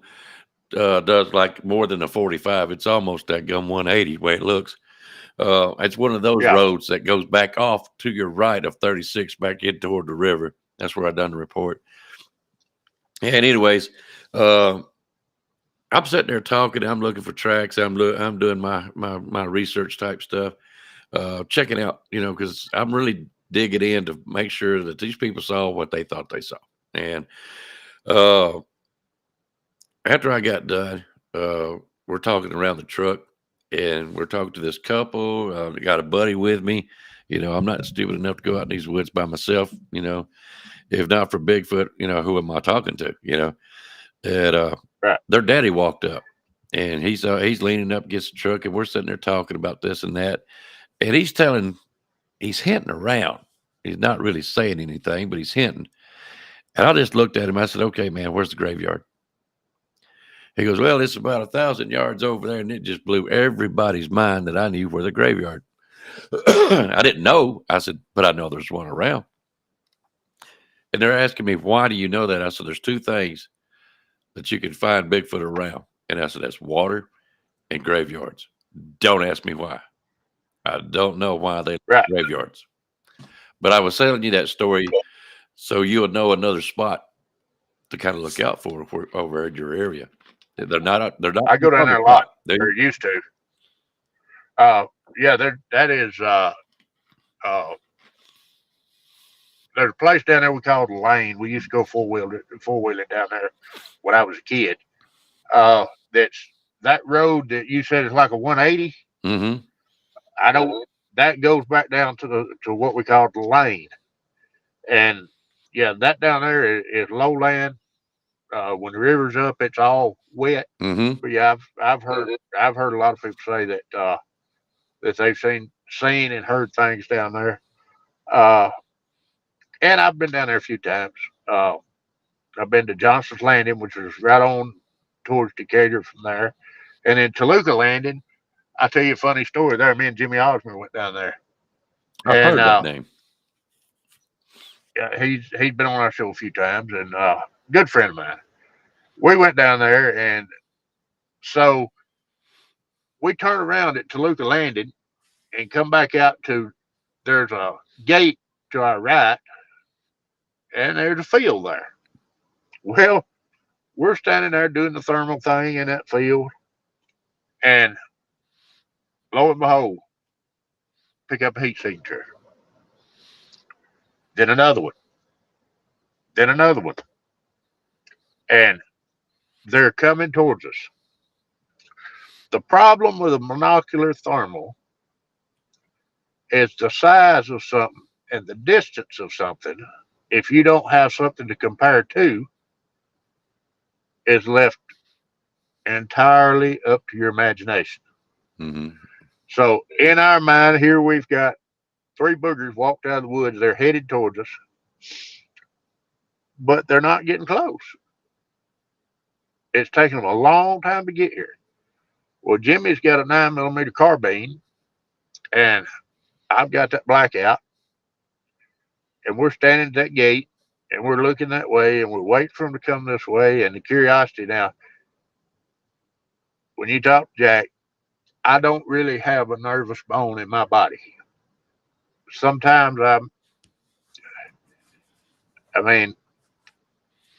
does like more than a 45. It's almost that gum 180 way it looks. It's one of those roads that goes back off to your right of 36 back in toward the river. That's where I done the report. And anyways, I'm sitting there talking. I'm looking for tracks. I'm doing my research type stuff, checking out, because I'm really digging in to make sure that these people saw what they thought they saw. And after I got done, we're talking around the truck, and we're talking to this couple. I got a buddy with me. I'm not stupid enough to go out in these woods by myself. If not for Bigfoot, who am I talking to? And their daddy walked up, and he's leaning up against the truck, and we're sitting there talking about this and that, and he's hinting around. He's not really saying anything, but he's hinting. And I just looked at him. I said, "Okay, man, where's the graveyard?" He goes, "Well, it's about 1,000 yards over there," and it just blew everybody's mind that I knew where the graveyard. I didn't know. I said, "But I know there's one around." And they're asking me, "Why do you know that?" I said, "There's two things that you can find Bigfoot around." And I said, "That's water and graveyards. Don't ask me why. I don't know why they like graveyards." But I was telling you that story so you'll know another spot to kind of look out for over in your area. They're not. I go down there a lot. They're used to. That is. There's a place down there we call the Lane. We used to go four wheeling down there when I was a kid. That's that road that you said is like a 180. Mm-hmm. I know that goes back down to what we call the Lane, and that down there is lowland. When the river's up, it's all wet. Mm-hmm. But I've heard a lot of people say that that they've seen and heard things down there. And I've been down there a few times. I've been to Johnson's Landing, which is right on towards Decatur from there, and then Toluca Landing. I'll tell you a funny story there. Me and Jimmy Osmond went down there. I've heard that name. Yeah, he's been on our show a few times, and good friend of mine. We went down there, and so we turned around at Toluca Landing and come back out to there's a gate to our right, and there's a field there. Well, we're standing there doing the thermal thing in that field, and lo and behold, pick up a heat signature. Then another one, then another one, and they're coming towards us. The problem with a monocular thermal is the size of something and the distance of something. If you don't have something to compare to, is left entirely up to your imagination. Mm-hmm. So in our mind, here we've got three boogers walked out of the woods. They're headed towards us, but they're not getting close. It's taking them a long time to get here. Well, Jimmy's got a 9mm carbine, and I've got that blackout, and we're standing at that gate, and we're looking that way, and we're waiting for them to come this way. And the curiosity now, when you talk to Jack, I don't really have a nervous bone in my body. Sometimes I mean,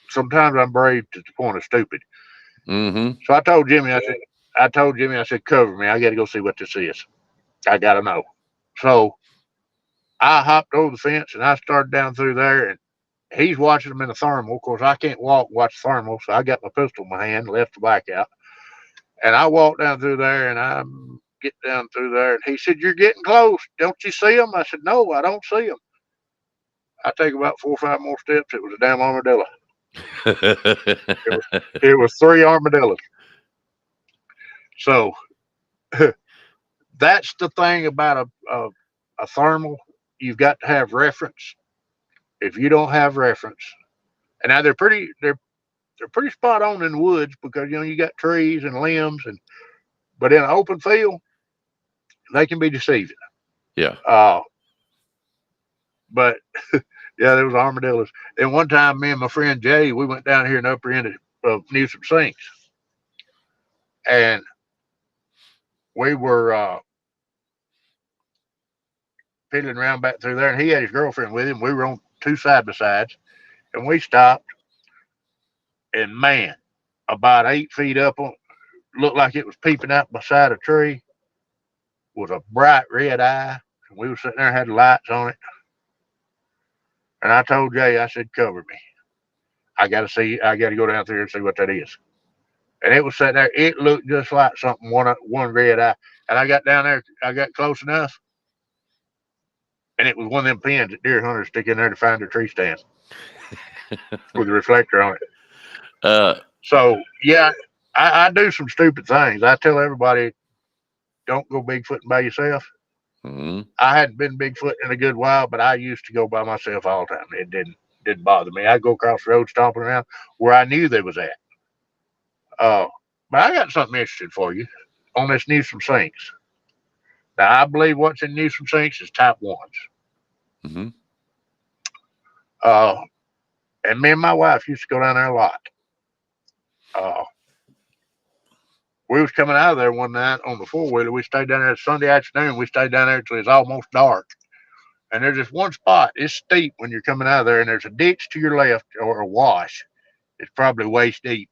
sometimes I'm brave to the point of stupid. Mm-hmm. So I told Jimmy, I said, cover me. I got to go see what this is. I got to know. So I hopped over the fence and I started down through there, and he's watching them in the thermal. Of course, I can't walk and watch thermal, so I got my pistol in my hand, left the blackout, and I walked down through there, and I get down through there, and he said, "You're getting close. Don't you see them?" I said, "No, I don't see them." I take about 4 or 5 more steps. It was a damn armadillo. It was three armadillos. So that's the thing about a thermal. You've got to have reference. If you don't have reference, and now they're pretty spot on in the woods because you got trees and limbs, and but in an open field they can be deceiving. Yeah. But yeah, there was armadillos. And one time, me and my friend Jay, we went down here in the upper end of Newsom Sinks, and we were fiddling around back through there, and he had his girlfriend with him. We were on two side by sides, and we stopped, and man, about 8 feet up on, looked like it was peeping out beside a tree, was a bright red eye. And we were sitting there, had the lights on it, and I told Jay, I said, cover me. I got to go down there and see what that is. And it was sitting there. It looked just like something one red eye. And I got down there. I got close enough, and it was one of them pins that deer hunters stick in there to find their tree stands with a reflector on it. Uh, So yeah, I do some stupid things. I tell everybody, don't go Bigfooting by yourself. mm-hmm. I hadn't been Bigfoot in a good while, but I used to go by myself all the time. It didn't bother me. I'd go across the road stomping around where I knew they was at. Uh, but I got something interesting for you on this Newsom Sinks. Now, I believe what's in Newsom Sinks is type ones. Mm-hmm. Uh, and me and my wife used to go down there a lot. Uh, we was coming out of there one night on the four-wheeler. We stayed down there Sunday afternoon. We stayed down there until it was almost dark. And there's this one spot. It's steep when you're coming out of there, and there's a ditch to your left or a wash. It's probably waist deep.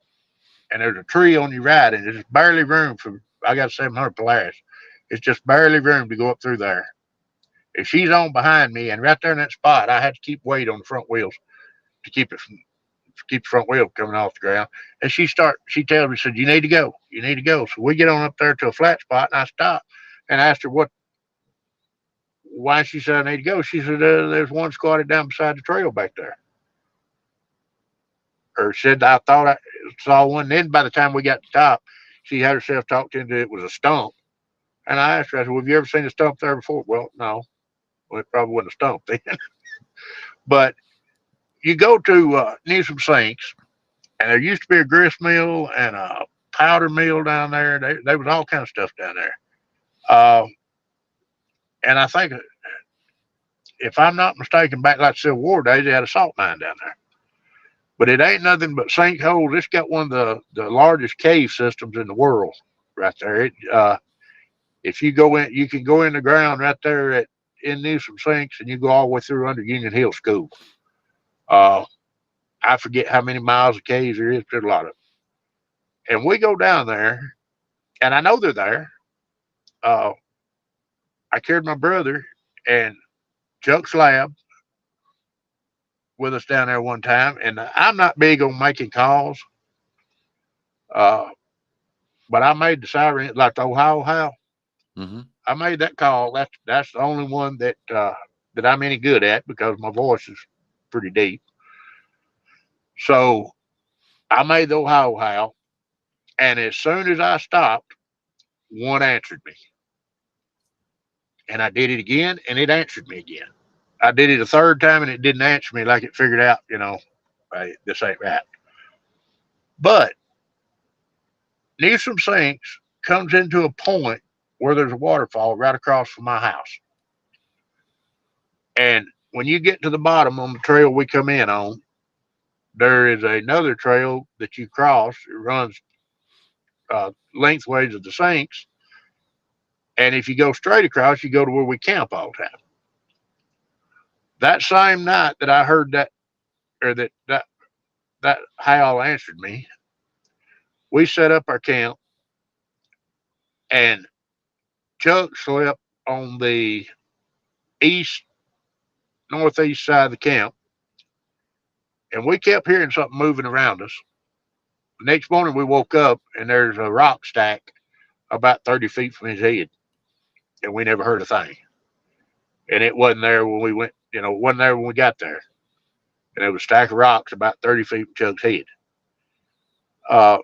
And there's a tree on your right, and there's barely room for. I got a 700 Polaris. It's just barely room to go up through there. If she's on behind me, and right there in that spot, I had to keep weight on the front wheels to keep the front wheel coming off the ground. And she tells me, said, you need to go. You need to go. So we get on up there to a flat spot, and I stop and asked her why she said I need to go. She said, there's one squatted down beside the trail back there. Or said, I thought I saw one. Then by the time we got to the top, she had herself talked into it was a stump. And I asked her, I said, well, have you ever seen a stump there before? Well, no. Well, it probably wasn't a stump then. But you go to Newsom Sinks, and there used to be a grist mill and a powder mill down there. There was all kind of stuff down there. And I think, if I'm not mistaken, back like Civil War days, they had a salt mine down there. but it ain't nothing but sinkholes. It's got one of the largest cave systems in the world right there. If you go in, you can go in the ground right there in Newsom Sinks, and you go all the way through under Union Hill School. Uh, I forget how many miles of caves there is, but a lot of. And we go down there, and I know they're there. Uh, I carried my brother and Chuck Slab with us down there one time, and I'm not big on making calls, uh, but I made the siren like the Ohio How. Mm-hmm. I made that call. That's the only one that I'm any good at because my voice is pretty deep. So I made the Ohio How, and as soon as I stopped, one answered me, and I did it again, and it answered me again. I did it a third time, and it didn't answer me like it figured out, hey, this ain't right. But Newsom Sinks comes into a point where there's a waterfall right across from my house. And when you get to the bottom on the trail we come in on, there is another trail that you cross. It runs lengthways of the sinks. And if you go straight across, you go to where we camp all the time. That same night that I heard that, or that howl answered me, we set up our camp, and Chuck slept on the east northeast side of the camp, and we kept hearing something moving around us. The next morning we woke up, and there's a rock stack about 30 feet from his head, and we never heard a thing. And it wasn't there when we went, it wasn't there when we got there. And there was a stack of rocks about 30 feet from Chuck's head. Uh,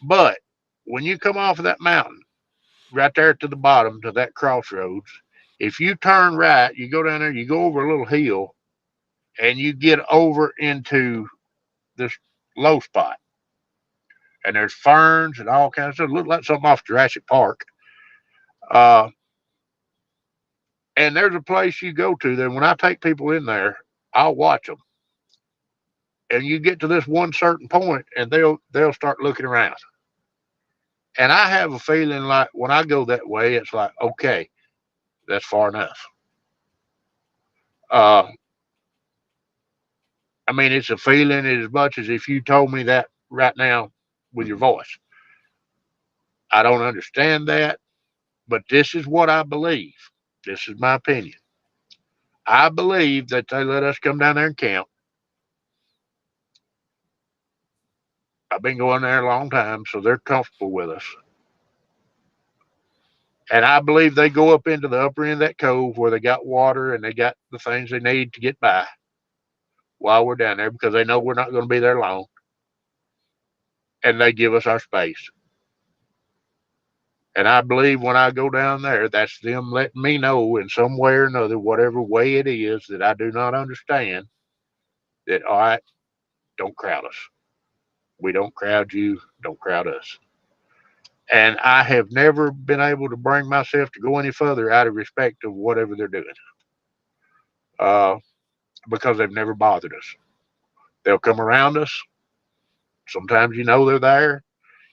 but when you come off of that mountain, right there to the bottom to that crossroads, if you turn right, you go down there, you go over a little hill, and you get over into this low spot. And there's ferns and all kinds of stuff. It looked like something off Jurassic Park. Uh, and there's a place you go to that when I take people in there, I'll watch them. And you get to this one certain point, and they'll start looking around. And I have a feeling like when I go that way, it's like, okay, that's far enough. Uh, I mean, it's a feeling as much as if you told me that right now with your voice. I don't understand that, but this is what I believe. This is my opinion. I believe that they let us come down there and camp. I've been going there a long time, so they're comfortable with us. And I believe they go up into the upper end of that cove where they got water and they got the things they need to get by while we're down there because they know we're not going to be there long. And they give us our space. And I believe when I go down there, that's them letting me know in some way or another, whatever way it is that I do not understand, that, all right, don't crowd us. We don't crowd you, don't crowd us. And I have never been able to bring myself to go any further out of respect of whatever they're doing, uh, because they've never bothered us. They'll come around us. Sometimes they're there.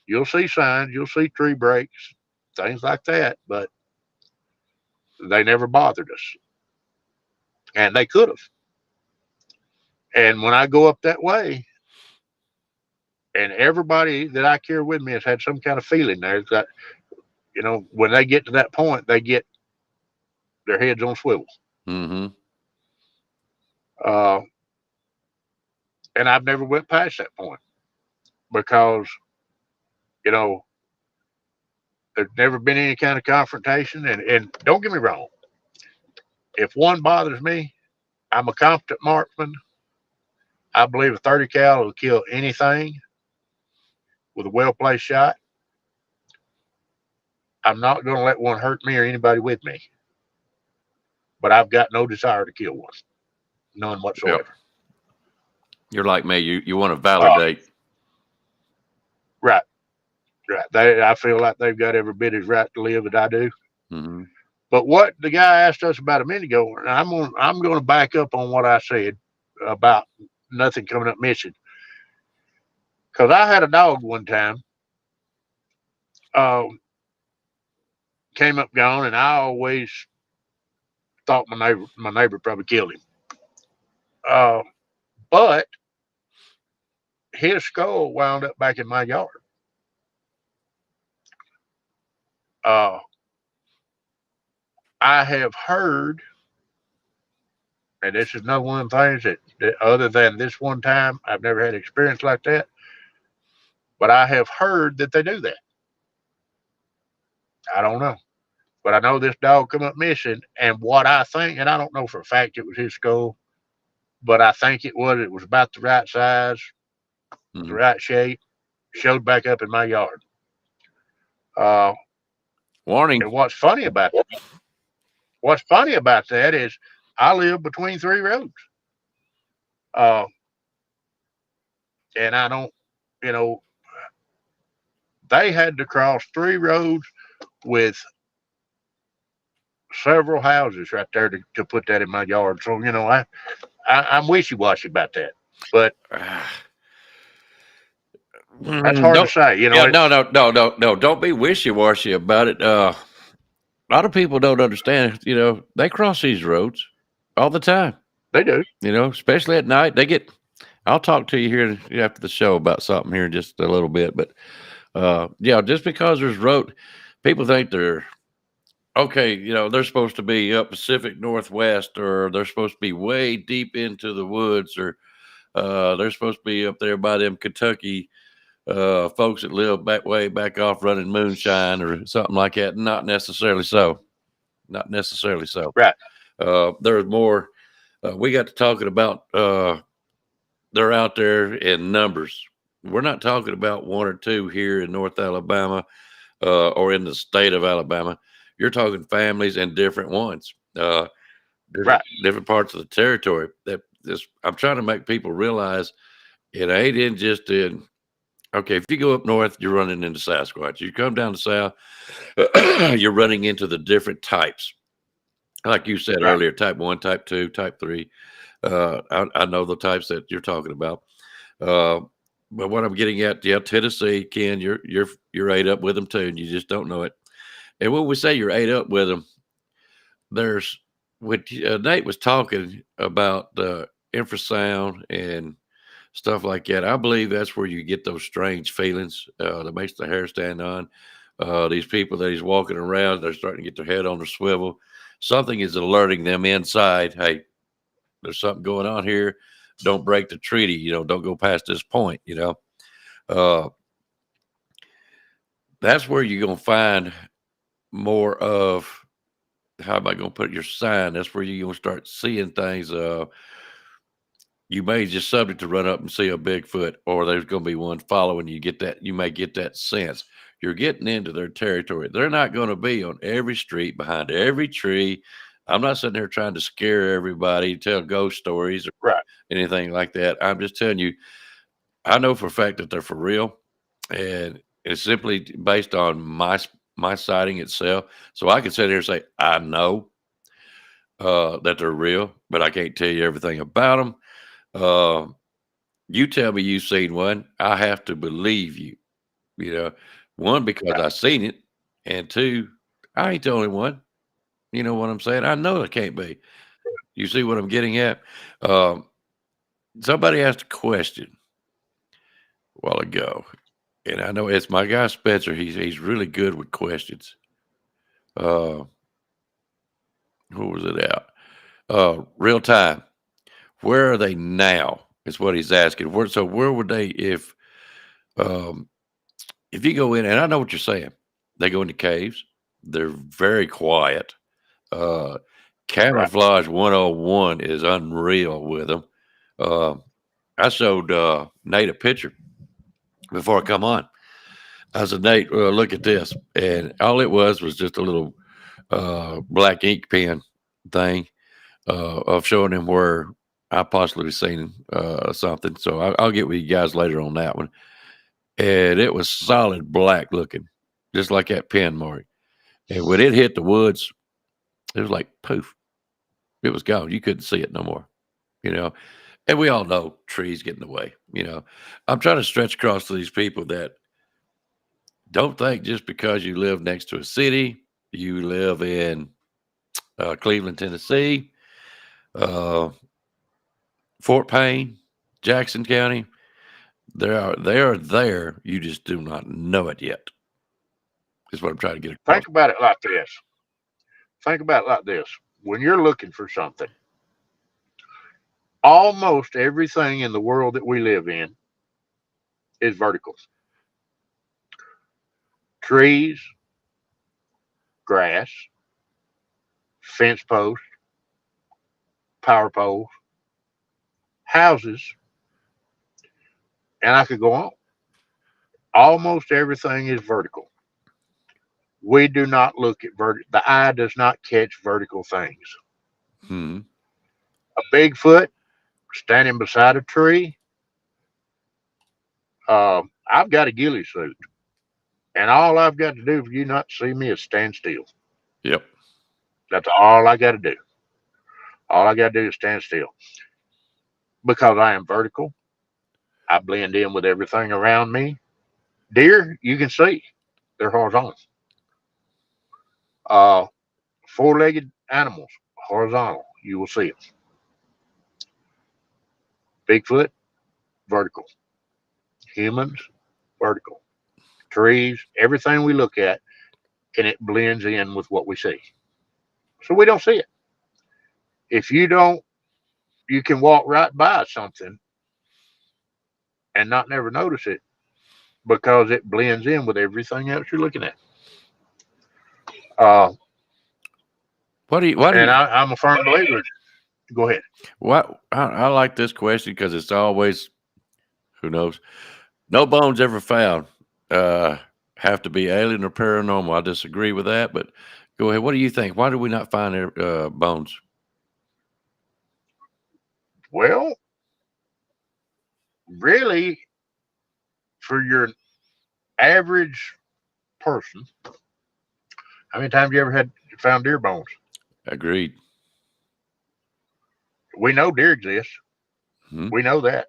You'll see signs, you'll see tree breaks, things like that, but they never bothered us. And they could have. And when I go up that way, and everybody that I carry with me has had some kind of feeling there that, when they get to that point, they get their heads on swivel. Mm-hmm. Uh, and I've never went past that point because, you know, there's never been any kind of confrontation. And don't get me wrong, if one bothers me, I'm a competent marksman. I believe a 30 cal will kill anything with a well placed shot. I'm not going to let one hurt me or anybody with me. But I've got no desire to kill one, none whatsoever. Yep. You're like me. You want to validate. Right. I feel like they've got every bit as right to live as I do. Mm-hmm. But what the guy asked us about a minute ago, and I'm going to back up on what I said about nothing coming up missing. Because I had a dog one time, um, came up gone, and I always thought my neighbor probably killed him. Uh, but his skull wound up back in my yard. Uh, I have heard, and this is another one of the things that other than this one time, I've never had experience like that. But I have heard that they do that. I don't know. But I know this dog come up missing, and what I think, and I don't know for a fact it was his skull, but I think it was. It was about the right size, the Mhm. right shape. Showed back up in my yard. Uh, Warning. and what's funny about that is I live between three roads, uh, and I don't, you know, they had to cross three roads with several houses right there to put that in my yard. So I'm wishy washy about that, but that's hard to Don't. say. Yeah, no. Don't be wishy washy about it. A lot of people don't understand. They cross these roads all the time. They do. Especially at night. They get. I'll talk to you here after the show about something here in just a little bit. But yeah, just because there's road, people think they're okay. They're supposed to be up Pacific Northwest, or they're supposed to be way deep into the woods, or they're supposed to be up there by them Kentucky folks that live way back off running moonshine or something like that. Not necessarily so. Not necessarily so. Right. There's more. We got to talking about they're out there in numbers. We're not talking about one or two here in North Alabama or in the state of Alabama. You're talking families and different ones, Right. different parts of the territory. I'm trying to make people realize it ain't in just in. Okay, if you go up north, you're running into Sasquatch. You come down the south, you're running into the different types. Like you said Right. earlier, type 1, type 2, type 3. I know the types that you're talking about. Uh, but what I'm getting at, yeah, Tennessee, Ken, you're ate up with them too, and you just don't know it. And when we say you're ate up with them, there's when Nate was talking about the infrasound and stuff like that. I believe that's where you get those strange feelings that makes the hair stand on. These people that he's walking around, they're starting to get their head on the swivel. Something is alerting them inside. Hey, there's something going on here. Don't break the treaty. Don't go past this point. Uh, that's where you're gonna find more of. How am I gonna put your sign? That's where you're gonna start seeing things. You may just subject to run up and see a Bigfoot, or there's going to be one following you. You may get that sense. You're getting into their territory. They're not going to be on every street, behind every tree. I'm not sitting there trying to scare everybody, tell ghost stories or Right. anything like that. I'm just telling you, I know for a fact that they're for real, and it's simply based on my sighting itself. So I can sit here and say I know that they're real, but I can't tell you everything about them. Uh, you tell me you've seen one, I have to believe you. You know, one, because Right. I seen it, and two, I ain't the only one. You know what I'm saying? I know it can't be. You see what I'm getting at? Um, Somebody asked a question a while ago, and I know it's my guy Spencer. He's really good with questions. Uh, who was it out? Real time. Where are they now? Is what he's asking. Where would they um, if you go in, and I know what you're saying, they go into caves. They're very quiet. Uh, Right. Camouflage 101 is unreal with them. Uh, I showed Nate a picture before I come on. I said, Nate, look at this. And all it was just a little black ink pen thing of showing him where I possibly seen something. So I'll get with you guys later on that one. And it was solid black looking, just like that pen mark. And when it hit the woods, it was like poof, it was gone. You couldn't see it no more, you know. And we all know trees get in the way. I'm trying to stretch across to these people that don't think just because you live next to a city, you live in Cleveland, Tennessee, uh, Fort Payne, Jackson County. They are there. You just do not know it yet. Is what I'm trying to get across. Think about it like this. Think about it like this. When you're looking for something, almost everything in the world that we live in is vertical. Trees, grass, fence posts, power poles, houses, and I could go on. Almost everything is vertical. We do not look at vertical. The eye does not catch vertical things. Hmm. A Bigfoot standing beside a tree. I've got a ghillie suit, and all I've got to do for you not to see me is stand still. Yep. That's all I got to do. All I got to do is stand still. Because I am vertical, I blend in with everything around me. Deer, you can see, they're horizontal. Uh, Four-legged animals, horizontal. You will see it. Bigfoot, vertical. Humans, vertical. Trees, everything we look at, and it blends in with what we see. So we don't see it. If you don't, you can walk right by something and not never notice it because it blends in with everything else you're looking at. Uh, Why do and you, I'm a firm believer. Go ahead. what, I like this question because it's always, who knows? No bones ever found uh, have to be alien or paranormal. I disagree with that, but go ahead. What do you think? Why do we not find bones? Well, really, for your average person, how many times you ever had found deer bones? Agreed. We know deer exist. Hmm. We know that.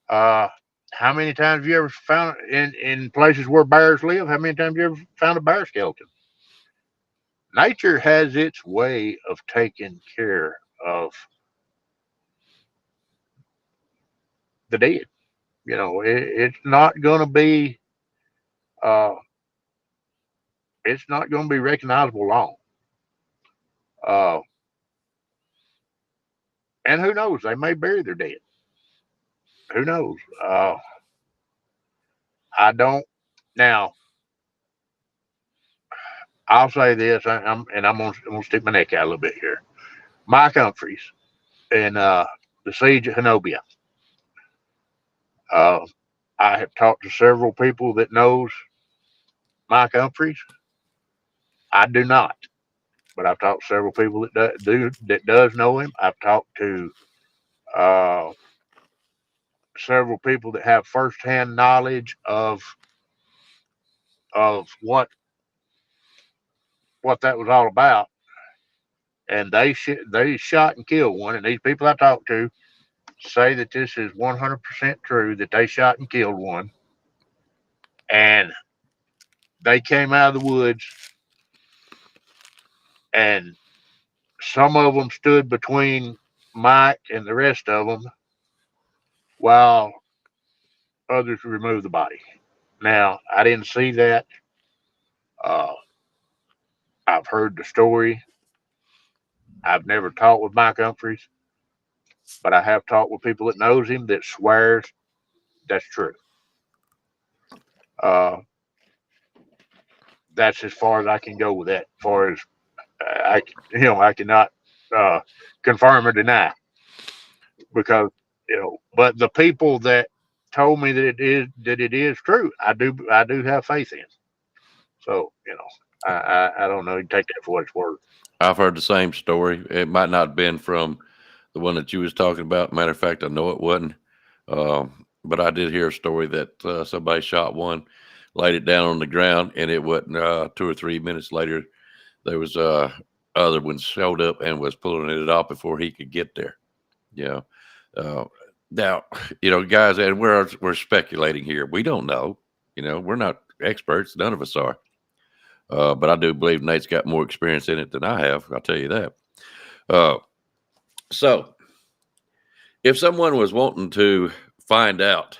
Uh, how many times have you ever found in places where bears live? How many times have you ever found a bear skeleton? Nature has its way of taking care of the dead. It's not going to be uh, it's not going to be recognizable long. Uh, and who knows? They may bury their dead. Who knows? I don't. Now, I'll say this, I'm gonna stick my neck out a little bit here. Mike Humphreys and the siege of Zenobia. Uh, I have talked to several people that knows Mike Humphreys. I do not, but I've talked to several people that does know him. I've talked to uh, several people that have firsthand knowledge of what that was all about, and they shot and killed one. And these people I talked to say that this is 100% true that they shot and killed one, and they came out of the woods, and some of them stood between Mike and the rest of them while others removed the body. Now, I didn't see that. Uh, I've heard the story. I've never talked with Mike Humphreys, but I have talked with people that knows him that swears that's true. Uh, that's as far as I can go with that. As far as I cannot uh, confirm or deny because But the people that told me that it is true, I do have faith in. So I don't know. You can take that for what it's worth. I've heard the same story. It might not have been from the one that you was talking about. Matter of fact, I know it wasn't. But I did hear a story that somebody shot one, laid it down on the ground, and it wasn't 2 or 3 minutes later. There was other ones showed up and was pulling it off before he could get there. Yeah. Uh, Now, guys, and we're speculating here. We don't know. We're not experts. None of us are. But I do believe Nate's got more experience in it than I have. I'll tell you that. Uh, so, if someone was wanting to find out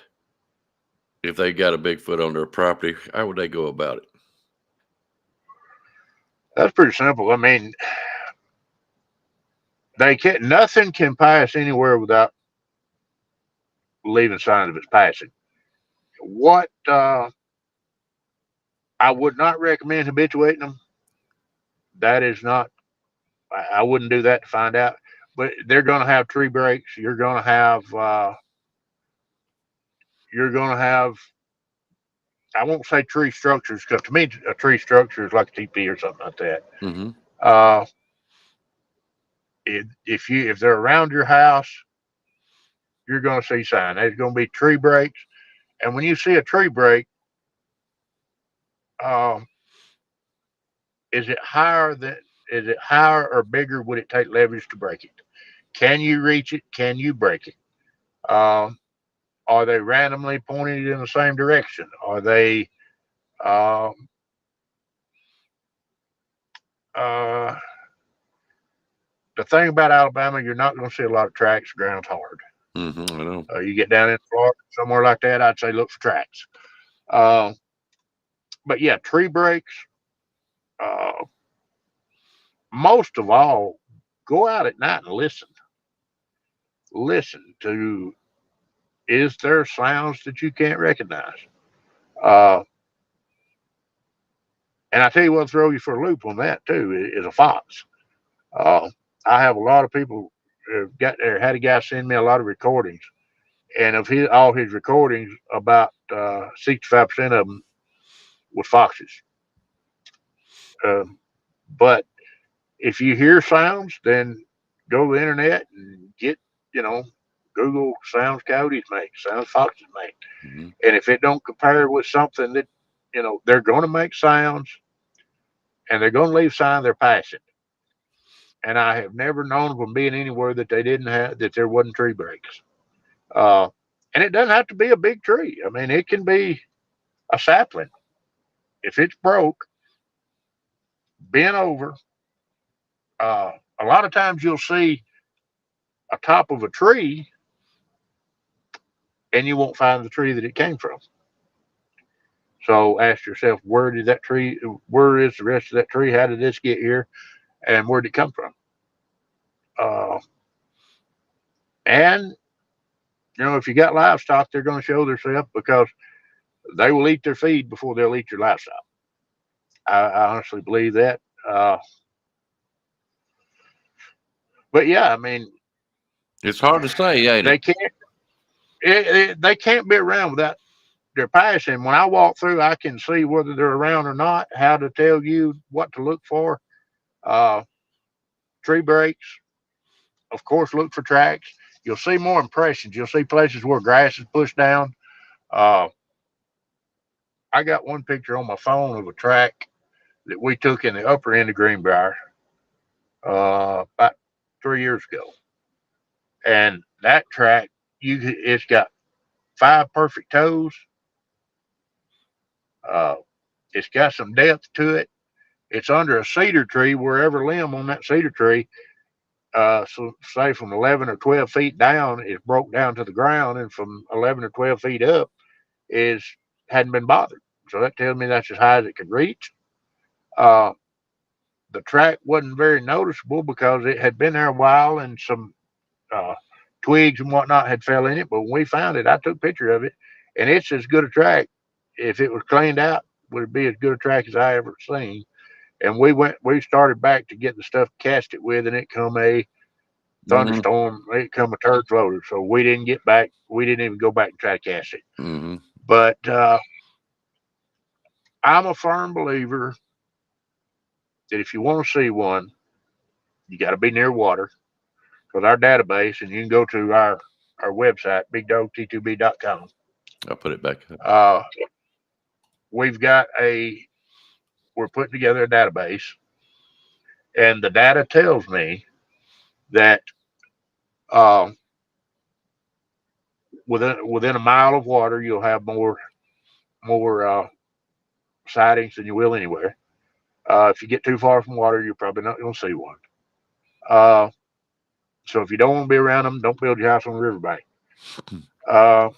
if they got a Bigfoot on their property, how would they go about it? That's pretty simple. I mean, they can't. Nothing can pass anywhere without leaving signs of its passing. What I would not recommend habituating them. That is not. I wouldn't do that to find out. But they're going to have tree breaks. You're going to have. You're going to have. I won't say tree structures because to me a tree structure is like a TP or something like that. Mm-hmm. Uh, if they're around your house, you're going to see sign. There's going to be tree breaks, and when you see a tree break, um, is it higher than is it higher or bigger? Would it take leverage to break it? Can you reach it? Can you break it? Um, are they randomly pointed in the same direction? Are they um, uh, the thing about Alabama? You're not going to see a lot of tracks. Ground's hard. Mm-hmm. I know. You get down in Florida, somewhere like that, I'd say look for tracks. Uh, but yeah, tree breaks. Uh, most of all, go out at night and listen. Listen to, is there sounds that you can't recognize? Uh, and I tell you what, throw you for a loop on that too is a fox. Uh, I have a lot of people got there. Had a guy send me a lot of recordings, and of all his recordings, about 65% of them was foxes. Um, but if you hear sounds, then go to the internet and get, you know, Google sounds coyotes make, sounds foxes make. Mm-hmm. And if it don't compare with something that, they're going to make sounds and they're going to leave signs they're passing. And I have never known of them being anywhere that they didn't have, that there wasn't tree breaks. Uh, and it doesn't have to be a big tree. I mean, it can be a sapling. If it's broke, bent over, a lot of times you'll see a top of a tree and you won't find the tree that it came from. So ask yourself, where is the rest of that tree? How did this get here? And where did it come from? Uh, and, if you got livestock, they're going to show themselves because they will eat their feed before they'll eat your livestock. I honestly believe that. But yeah, I mean, It's hard to say, ain't they it? can't, they can't be around without their passing. When I walk through, I can see whether they're around or not, how to tell you what to look for. Uh, Tree breaks, of course, look for tracks. You'll see more impressions. You'll see places where grass is pushed down. Uh, I got one picture on my phone of a track that we took in the upper end of Greenbrier about 3 years ago, and that track, it's got five perfect toes. Uh, it's got some depth to it. It's under a cedar tree. Wherever limb on that cedar tree, so say from 11 or 12 feet down, is broke down to the ground, and from 11 or 12 feet up is hadn't been bothered. So that tells me that's as high as it could reach. Uh, the track wasn't very noticeable because it had been there a while and some uh, twigs and whatnot had fell in it. But when we found it, I took a picture of it, and it's as good a track. If it was cleaned out, would it be as good a track as I ever seen? And we started back to get the stuff to cast it with, and it come a Mm-hmm. thunderstorm, it come a turd floater. So we didn't get back. We didn't even go back and try to cast it. Mm-hmm. But I'm a firm believer that if you want to see one, you got to be near water because our database, and you can go to our website, bigdogt2b.com. I'll put it back up. We've got we're putting together a database, and the data tells me that uh, within a mile of water, you'll have more sightings than you will anywhere. If you get too far from water, you're probably not going to see one. Uh, so if you don't want to be around them, don't build your house on the riverbank. Uh,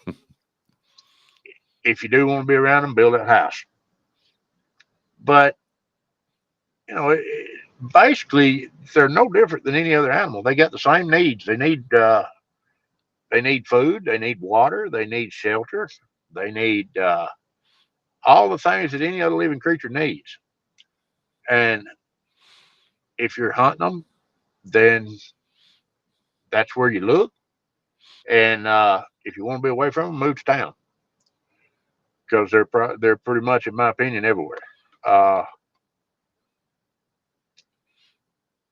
if you do want to be around them, build that house. But you know, basically, they're no different than any other animal. They got the same needs. They need food. They need water. They need shelter. They need all the things that any other living creature needs. And if you're hunting them, then that's where you look. And if you want to be away from them, move to town because they're pretty much, in my opinion, everywhere. Uh,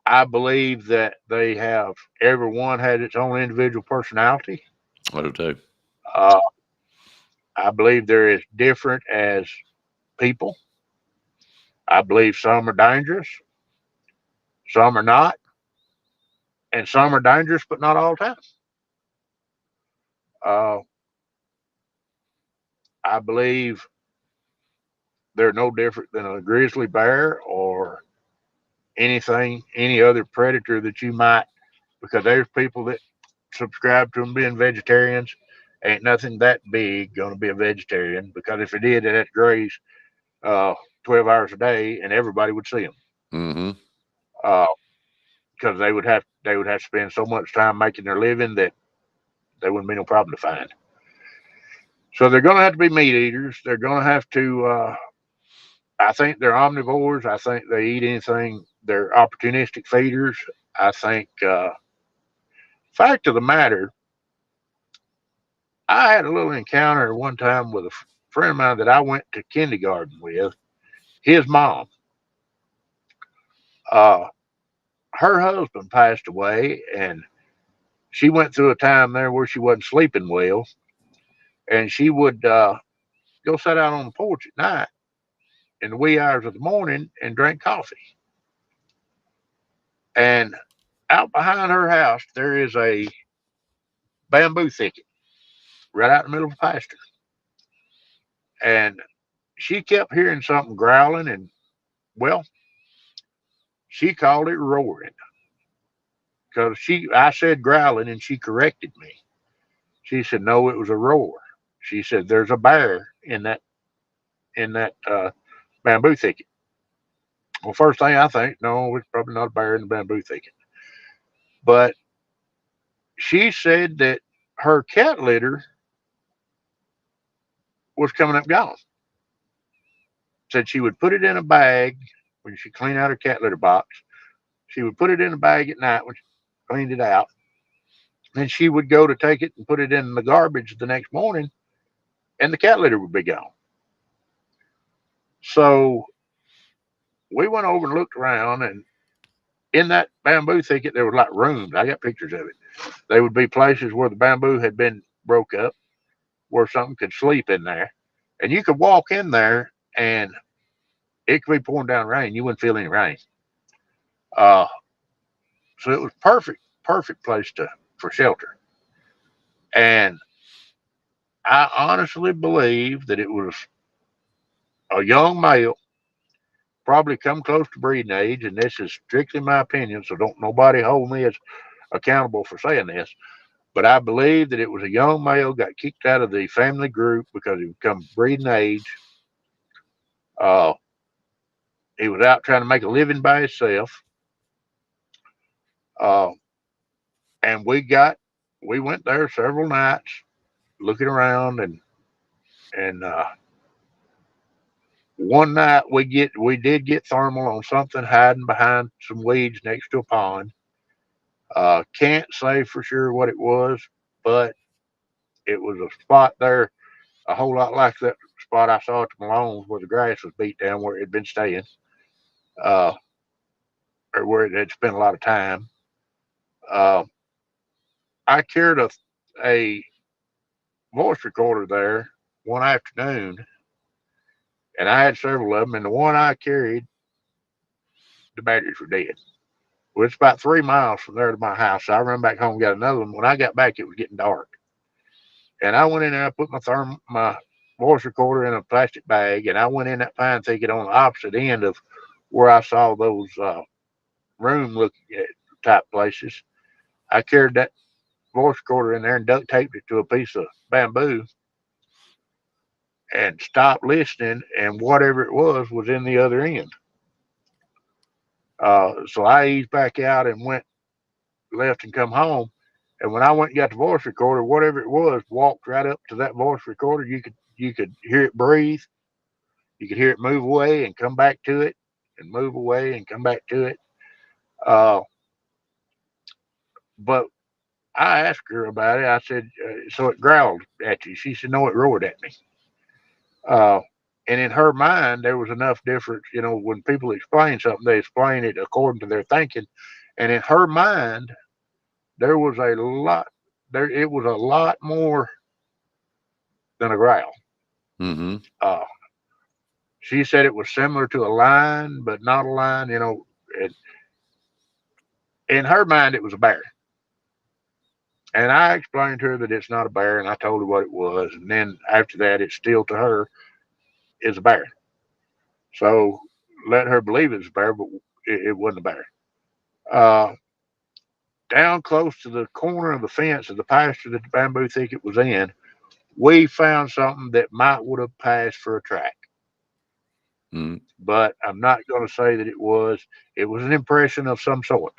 I believe that they have everyone has its own individual personality. I do too. Uh, I believe they're as different as people. I believe some are dangerous, some are not, and some are dangerous, but not all the time. Uh, I believe they're no different than a grizzly bear or any other predator that you might, because there's people that subscribe to them being vegetarians. Ain't nothing that big going to be a vegetarian because if it did, it had to graze uh, 12 hours a day and everybody would see them. Mm-hmm. Because they would have to spend so much time making their living that they wouldn't be no problem to find. So they're going to have to be meat eaters. They're going to have to. I think they're omnivores. I think they eat anything. They're opportunistic feeders. I think. Fact of the matter, I had a little encounter one time with a friend of mine that I went to kindergarten with. His mom. Uh, Her husband passed away, and she went through a time there where she wasn't sleeping well, and she would go sit out on the porch at night in the wee hours of the morning and drink coffee. And out behind her house, there is a bamboo thicket right out in the middle of the pasture. And she kept hearing something growling, and well, she called it roaring because I said growling, and she corrected me. She said, "No, it was a roar." She said, "There's a bear in that bamboo thicket." Well, first thing I think, no, it's probably not a bear in the bamboo thicket. But she said that her cat litter was coming up gone. Said she would put it in a bag when she cleaned out her cat litter box. She would put it in a bag at night when she cleaned it out. Then she would go to take it and put it in the garbage the next morning, and the cat litter would be gone. So we went over and looked around, and in that bamboo thicket, there was like rooms. I got pictures of it. They would be places where the bamboo had been broke up, where something could sleep in there. And you could walk in there, and it could be pouring down rain. You wouldn't feel any rain. Uh, so it was perfect place for shelter. And I honestly believe that it was a young male, probably come close to breeding age, and this is strictly my opinion, so don't nobody hold me as accountable for saying this. But I believe that it was a young male got kicked out of the family group because he become breeding age. Uh, he was out trying to make a living by himself. Uh, and we went there several nights looking around, and one night we did get thermal on something hiding behind some weeds next to a pond. Can't say for sure what it was, but it was a spot there a whole lot like that spot I saw at the Malone's where the grass was beat down where it had been staying, uh, or where it had spent a lot of time. Uh, I carried a voice recorder there one afternoon, and I had several of them. And the one I carried, the batteries were dead. Well, it's about 3 miles from there to my house. So I ran back home and got another one. When I got back, it was getting dark. And I went in there, I put my voice recorder in a plastic bag, and I went in that pine thicket on the opposite end of where I saw those room look type places. I carried that voice recorder in there and duct taped it to a piece of bamboo and stopped listening, and whatever it was in the other end. So I eased back out and went left and come home. And when I went and got the voice recorder, whatever it was, walked right up to that voice recorder. You could hear it breathe. You could hear it move away and come back to it, and move away and come back to it. Uh, but I asked her about it. I said, "So it growled at you?" She said, "No, it roared at me." Uh, and in her mind, there was enough difference. When people explain something, they explain it according to their thinking. And in her mind, there was a lot. It was a lot more than a growl. Mm-hmm. Uh, she said it was similar to a lion, but not a lion. In her mind, it was a bear. And I explained to her that it's not a bear, and I told her what it was. And then after that, it still to her is a bear. So let her believe it's a bear, but it wasn't a bear. Uh, Down close to the corner of the fence of the pasture that the bamboo thicket was in, we found something that might would have passed for a track. Mm-hmm. But I'm not going to say that it was. It was an impression of some sort.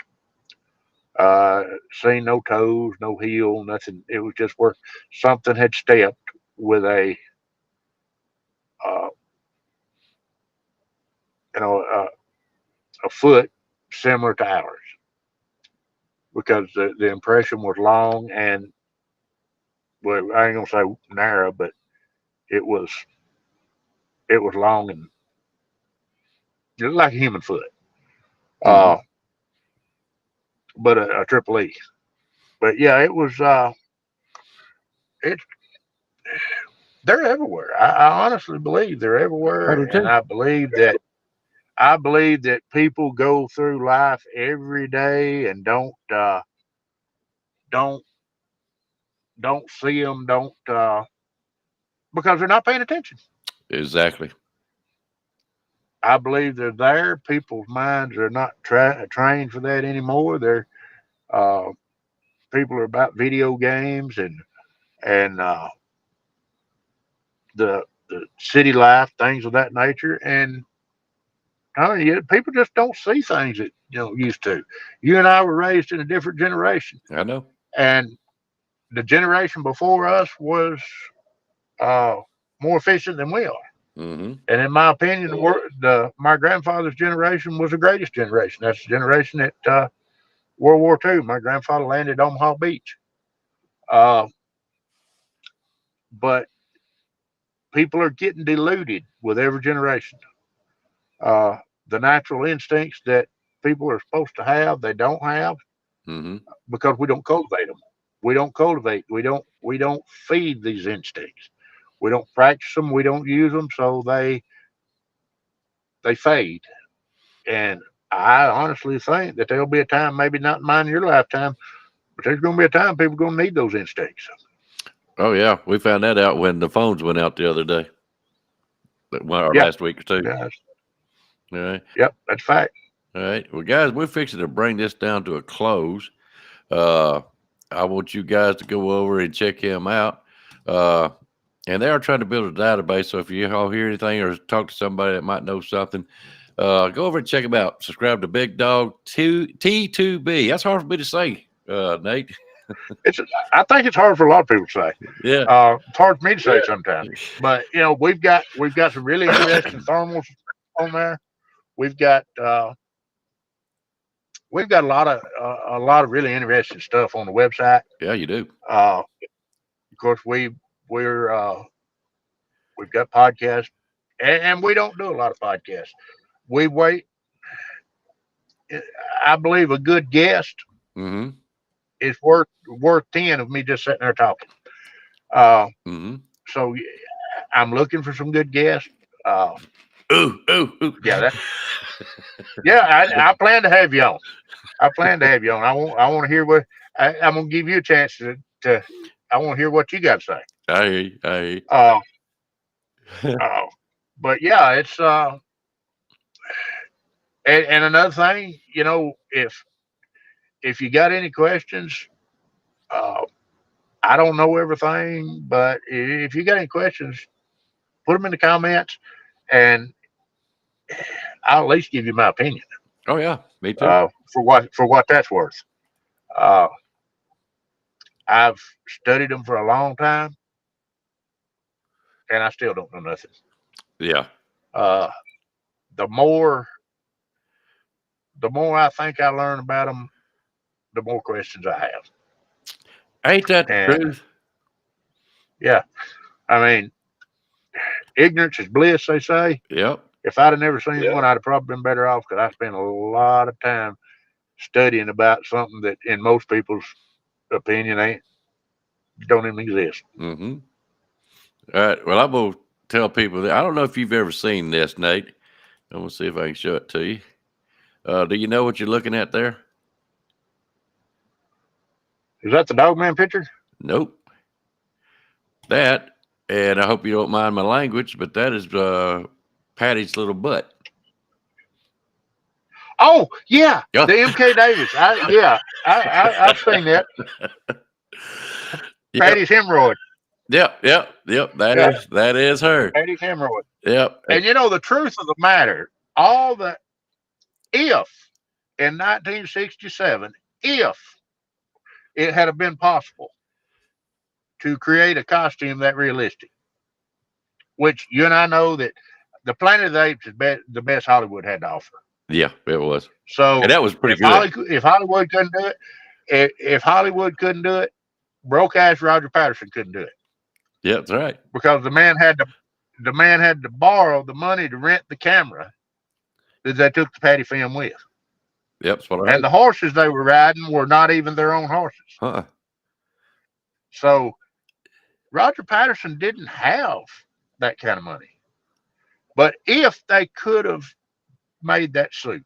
Seen no toes, no heel, nothing. It was just where something had stepped with uh, you know, a foot similar to ours, because the impression was long and, well, I ain't gonna say narrow, but it was it was long and it looked like a human foot. Mm-hmm. Uh, but a triple E. But yeah, it was. It's They're everywhere. I honestly believe they're I everywhere, do and too. I believe that people go through life every day and don't don't see them, don't because they're not paying attention. Exactly. I believe they're there. People's minds are not trained for that anymore. Uh, People are about video games and the city life, things of that nature, and I mean, people just don't see things that used to. You and I were raised in a different generation, I know. and the generation before us was uh, more efficient than we are. Mm-hmm. And in my opinion, my grandfather's generation was the greatest generation. That's the generation that World War II. My grandfather landed at Omaha Beach. Uh, but people are getting deluded with every generation. Uh, the natural instincts that people are supposed to have, they don't have, Mm-hmm. because we don't cultivate them. We don't cultivate. We don't feed these instincts. We don't practice them. We don't use them, so they fade. And I honestly think that there'll be a time, maybe not in mine your lifetime, but there's going to be a time people are going to need those instincts. Oh yeah, we found that out when the phones went out the other day, or Yeah, last week or two. yeah, All right. yep, that's fact. All right. Well, guys, we're fixing to bring this down to a close. Uh, I want you guys to go over and check him out. Uh, and they are trying to build a database. So if you all hear anything or talk to somebody that might know something, go over and check him out. Subscribe to Big Dog T2B. That's hard for me to say, Nate. It's I think it's hard for a lot of people to say. Yeah. It's hard for me to say sometimes. But we've got some really interesting thermals on there. We've got uh, we've got a lot of really interesting stuff on the website. Yeah, you do. Of course, we've got podcasts, and we don't do a lot of podcasts. We wait. I believe a good guest Mm-hmm. is worth 10 of me just sitting there talking. Uh, Mm-hmm. so I'm looking for some good guests. Uh, Ooh. yeah, I plan to have you on. I plan to have you on. I want to hear I'm going to give you a chance to I want to hear what you got to say. I hear you. I hear you. But yeah, it's and another thing, if you got any questions, uh, I don't know everything, but if you got any questions, put them in the comments, and I'll at least give you my opinion. Oh yeah, me too. For what that's worth. Uh, I've studied them for a long time, and I still don't know nothing. Yeah. Uh, the more the more I think I learn about them, the more questions I have. Ain't that the And truth? yeah, I mean, ignorance is bliss, they say. Yep. If I'd have never seen one, I'd have probably been better off because I spent a lot of time studying about something that, in most people's opinion, don't even exist. Mm-hmm. All right. Well, I'm gonna tell people that I don't know if you've ever seen this, Nate. I'm gonna see if I can show it to you. Do you know what you're looking at there? Is that the Dogman picture? Nope. That, and I hope you don't mind my language, but that is Patty's little butt. Oh yeah, Yeah. the MK Davis. I've seen that. Yep. Patty's hemorrhoid. Yep. That is her. Patty's hemorrhoid. Yep. And the truth of the matter, if in 1967, if it had been possible to create a costume that realistic, which you and I know that the Planet of the Apes is the best Hollywood had to offer. Yeah, it was. So and that was pretty good. If Hollywood couldn't do it, if Hollywood couldn't do it, broke ass Roger Patterson couldn't do it. Yeah, that's right. Because the man had to borrow the money to rent the camera that they took the Patty film with. Yep, that's what I heard. And the horses they were riding were not even their own horses. Huh. So Roger Patterson didn't have that kind of money. But if they could have made that suit,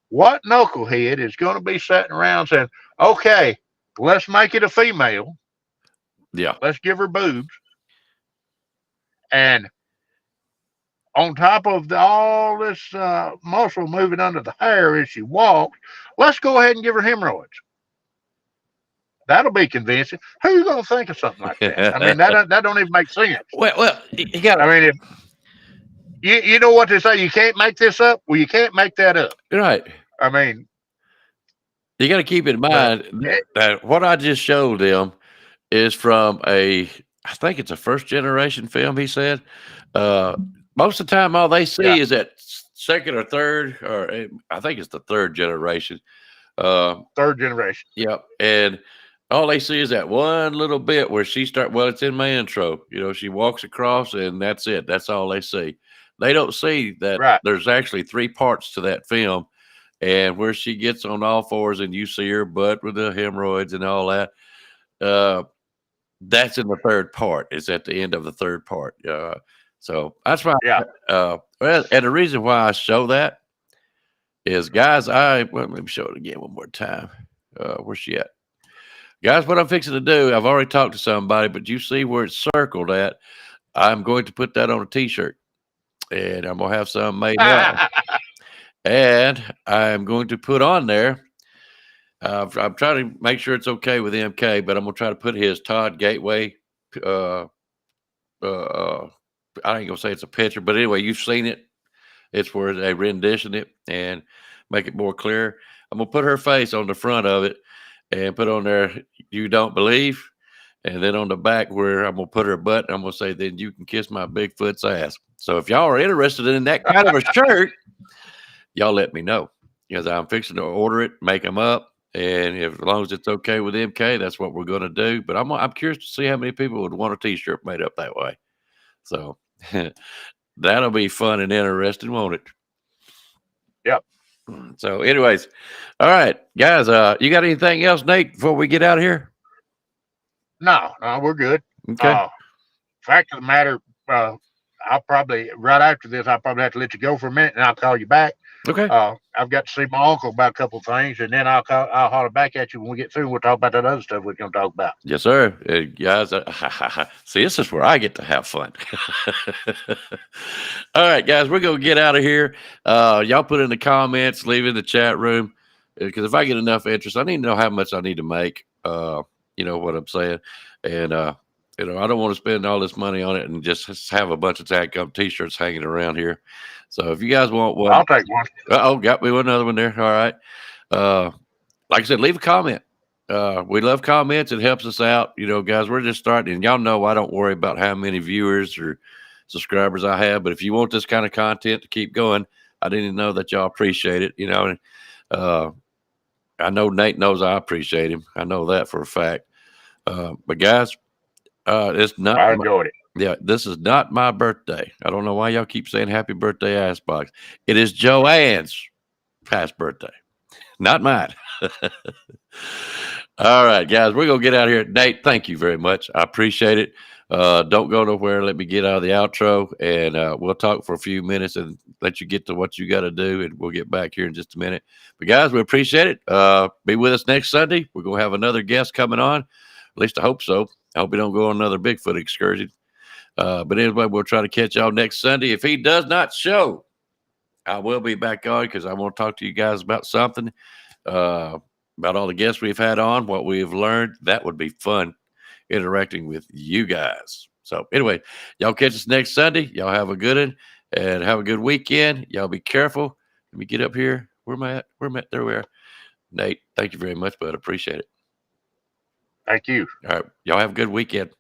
what knucklehead is going to be sitting around saying, okay, let's make it a female. Yeah. Let's give her boobs. And on top of all this muscle moving under the hair as she walks, let's go ahead and give her hemorrhoids. That'll be convincing. Who's going to think of something like that? I mean, that don't even make sense. Well, you got. I mean, if you know what they say, you can't make this up. Well, you can't make that up. Right. I mean, you got to keep in mind that what I just showed them is from I think it's a first generation film. He said, most of the time, all they see is that second or third, or I think it's the third generation. Third generation. Yep. And all they see is that one little bit where she it's in my intro. She walks across and that's it. That's all they see. They don't see that there's actually 3 parts to that film, and where she gets on all fours and you see her butt with the hemorrhoids and all that. That's in the third part. It's at the end of the third part. So that's why. Yeah. Well, and the reason why I show that is, guys, let me show it again one more time. Where's she at? Guys, what I'm fixing to do, I've already talked to somebody, but you see where it's circled at. I'm going to put that on a T-shirt, and I'm going to have some made up. And I'm going to put on there, I'm trying to make sure it's okay with MK, but I'm going to try to put his Todd Gateway. I ain't going to say it's a picture, but anyway, you've seen it. It's where they rendition it and make it more clear. I'm going to put her face on the front of it and put on there, "You don't believe." And then on the back where I'm going to put her butt, I'm going to say, "Then you can kiss my Bigfoot's ass." So if y'all are interested in that kind of a shirt, y'all let me know, because I'm fixing to order it, make them up. And as long as it's okay with MK, that's what we're going to do. But I'm curious to see how many people would want a T-shirt made up that way. So that'll be fun and interesting, won't it? Yep. So anyways, all right, guys, you got anything else, Nate, before we get out of here? No, we're good. Okay. Fact of the matter, I'll probably right after this. I'll probably have to let you go for a minute, and I'll call you back. Okay. I've got to see my uncle about a couple of things, and then I'll holler back at you when we get through. We'll talk about that other stuff we're going to talk about. Yes, sir. Guys, see, this is where I get to have fun. All right, guys, we're going to get out of here. Y'all put in the comments, leave in the chat room, because if I get enough interest, I need to know how much I need to make. You know what I'm saying? And, you know, I don't want to spend all this money on it and just have a bunch of Tag Gump t-shirts hanging around here. So if you guys want one, I'll take one. Oh, got me another one there. All right. Like I said, leave a comment. We love comments. It helps us out. You know, guys, we're just starting. And y'all know I don't worry about how many viewers or subscribers I have. But if you want this kind of content to keep going, I didn't know that y'all appreciate it. You know, I know Nate knows I appreciate him. I know that for a fact. But guys, it's not. I enjoyed it. Yeah, this is not my birthday. I don't know why y'all keep saying happy birthday, Icebox. It is Joanne's past birthday, not mine. All right, guys, we're going to get out of here. Nate, thank you very much. I appreciate it. Don't go nowhere. Let me get out of the outro, and we'll talk for a few minutes and let you get to what you got to do, and we'll get back here in just a minute. But, guys, we appreciate it. Be with us next Sunday. We're going to have another guest coming on. At least I hope so. I hope we don't go on another Bigfoot excursion. But anyway, we'll try to catch y'all next Sunday. If he does not show, I will be back on because I want to talk to you guys about something, about all the guests we've had on, what we've learned. That would be fun interacting with you guys. So anyway, y'all catch us next Sunday. Y'all have a good one and have a good weekend. Y'all be careful. Let me get up here. Where am I at? Where am I at? There we are. Nate, thank you very much, bud. Appreciate it. Thank you. All right. Y'all have a good weekend.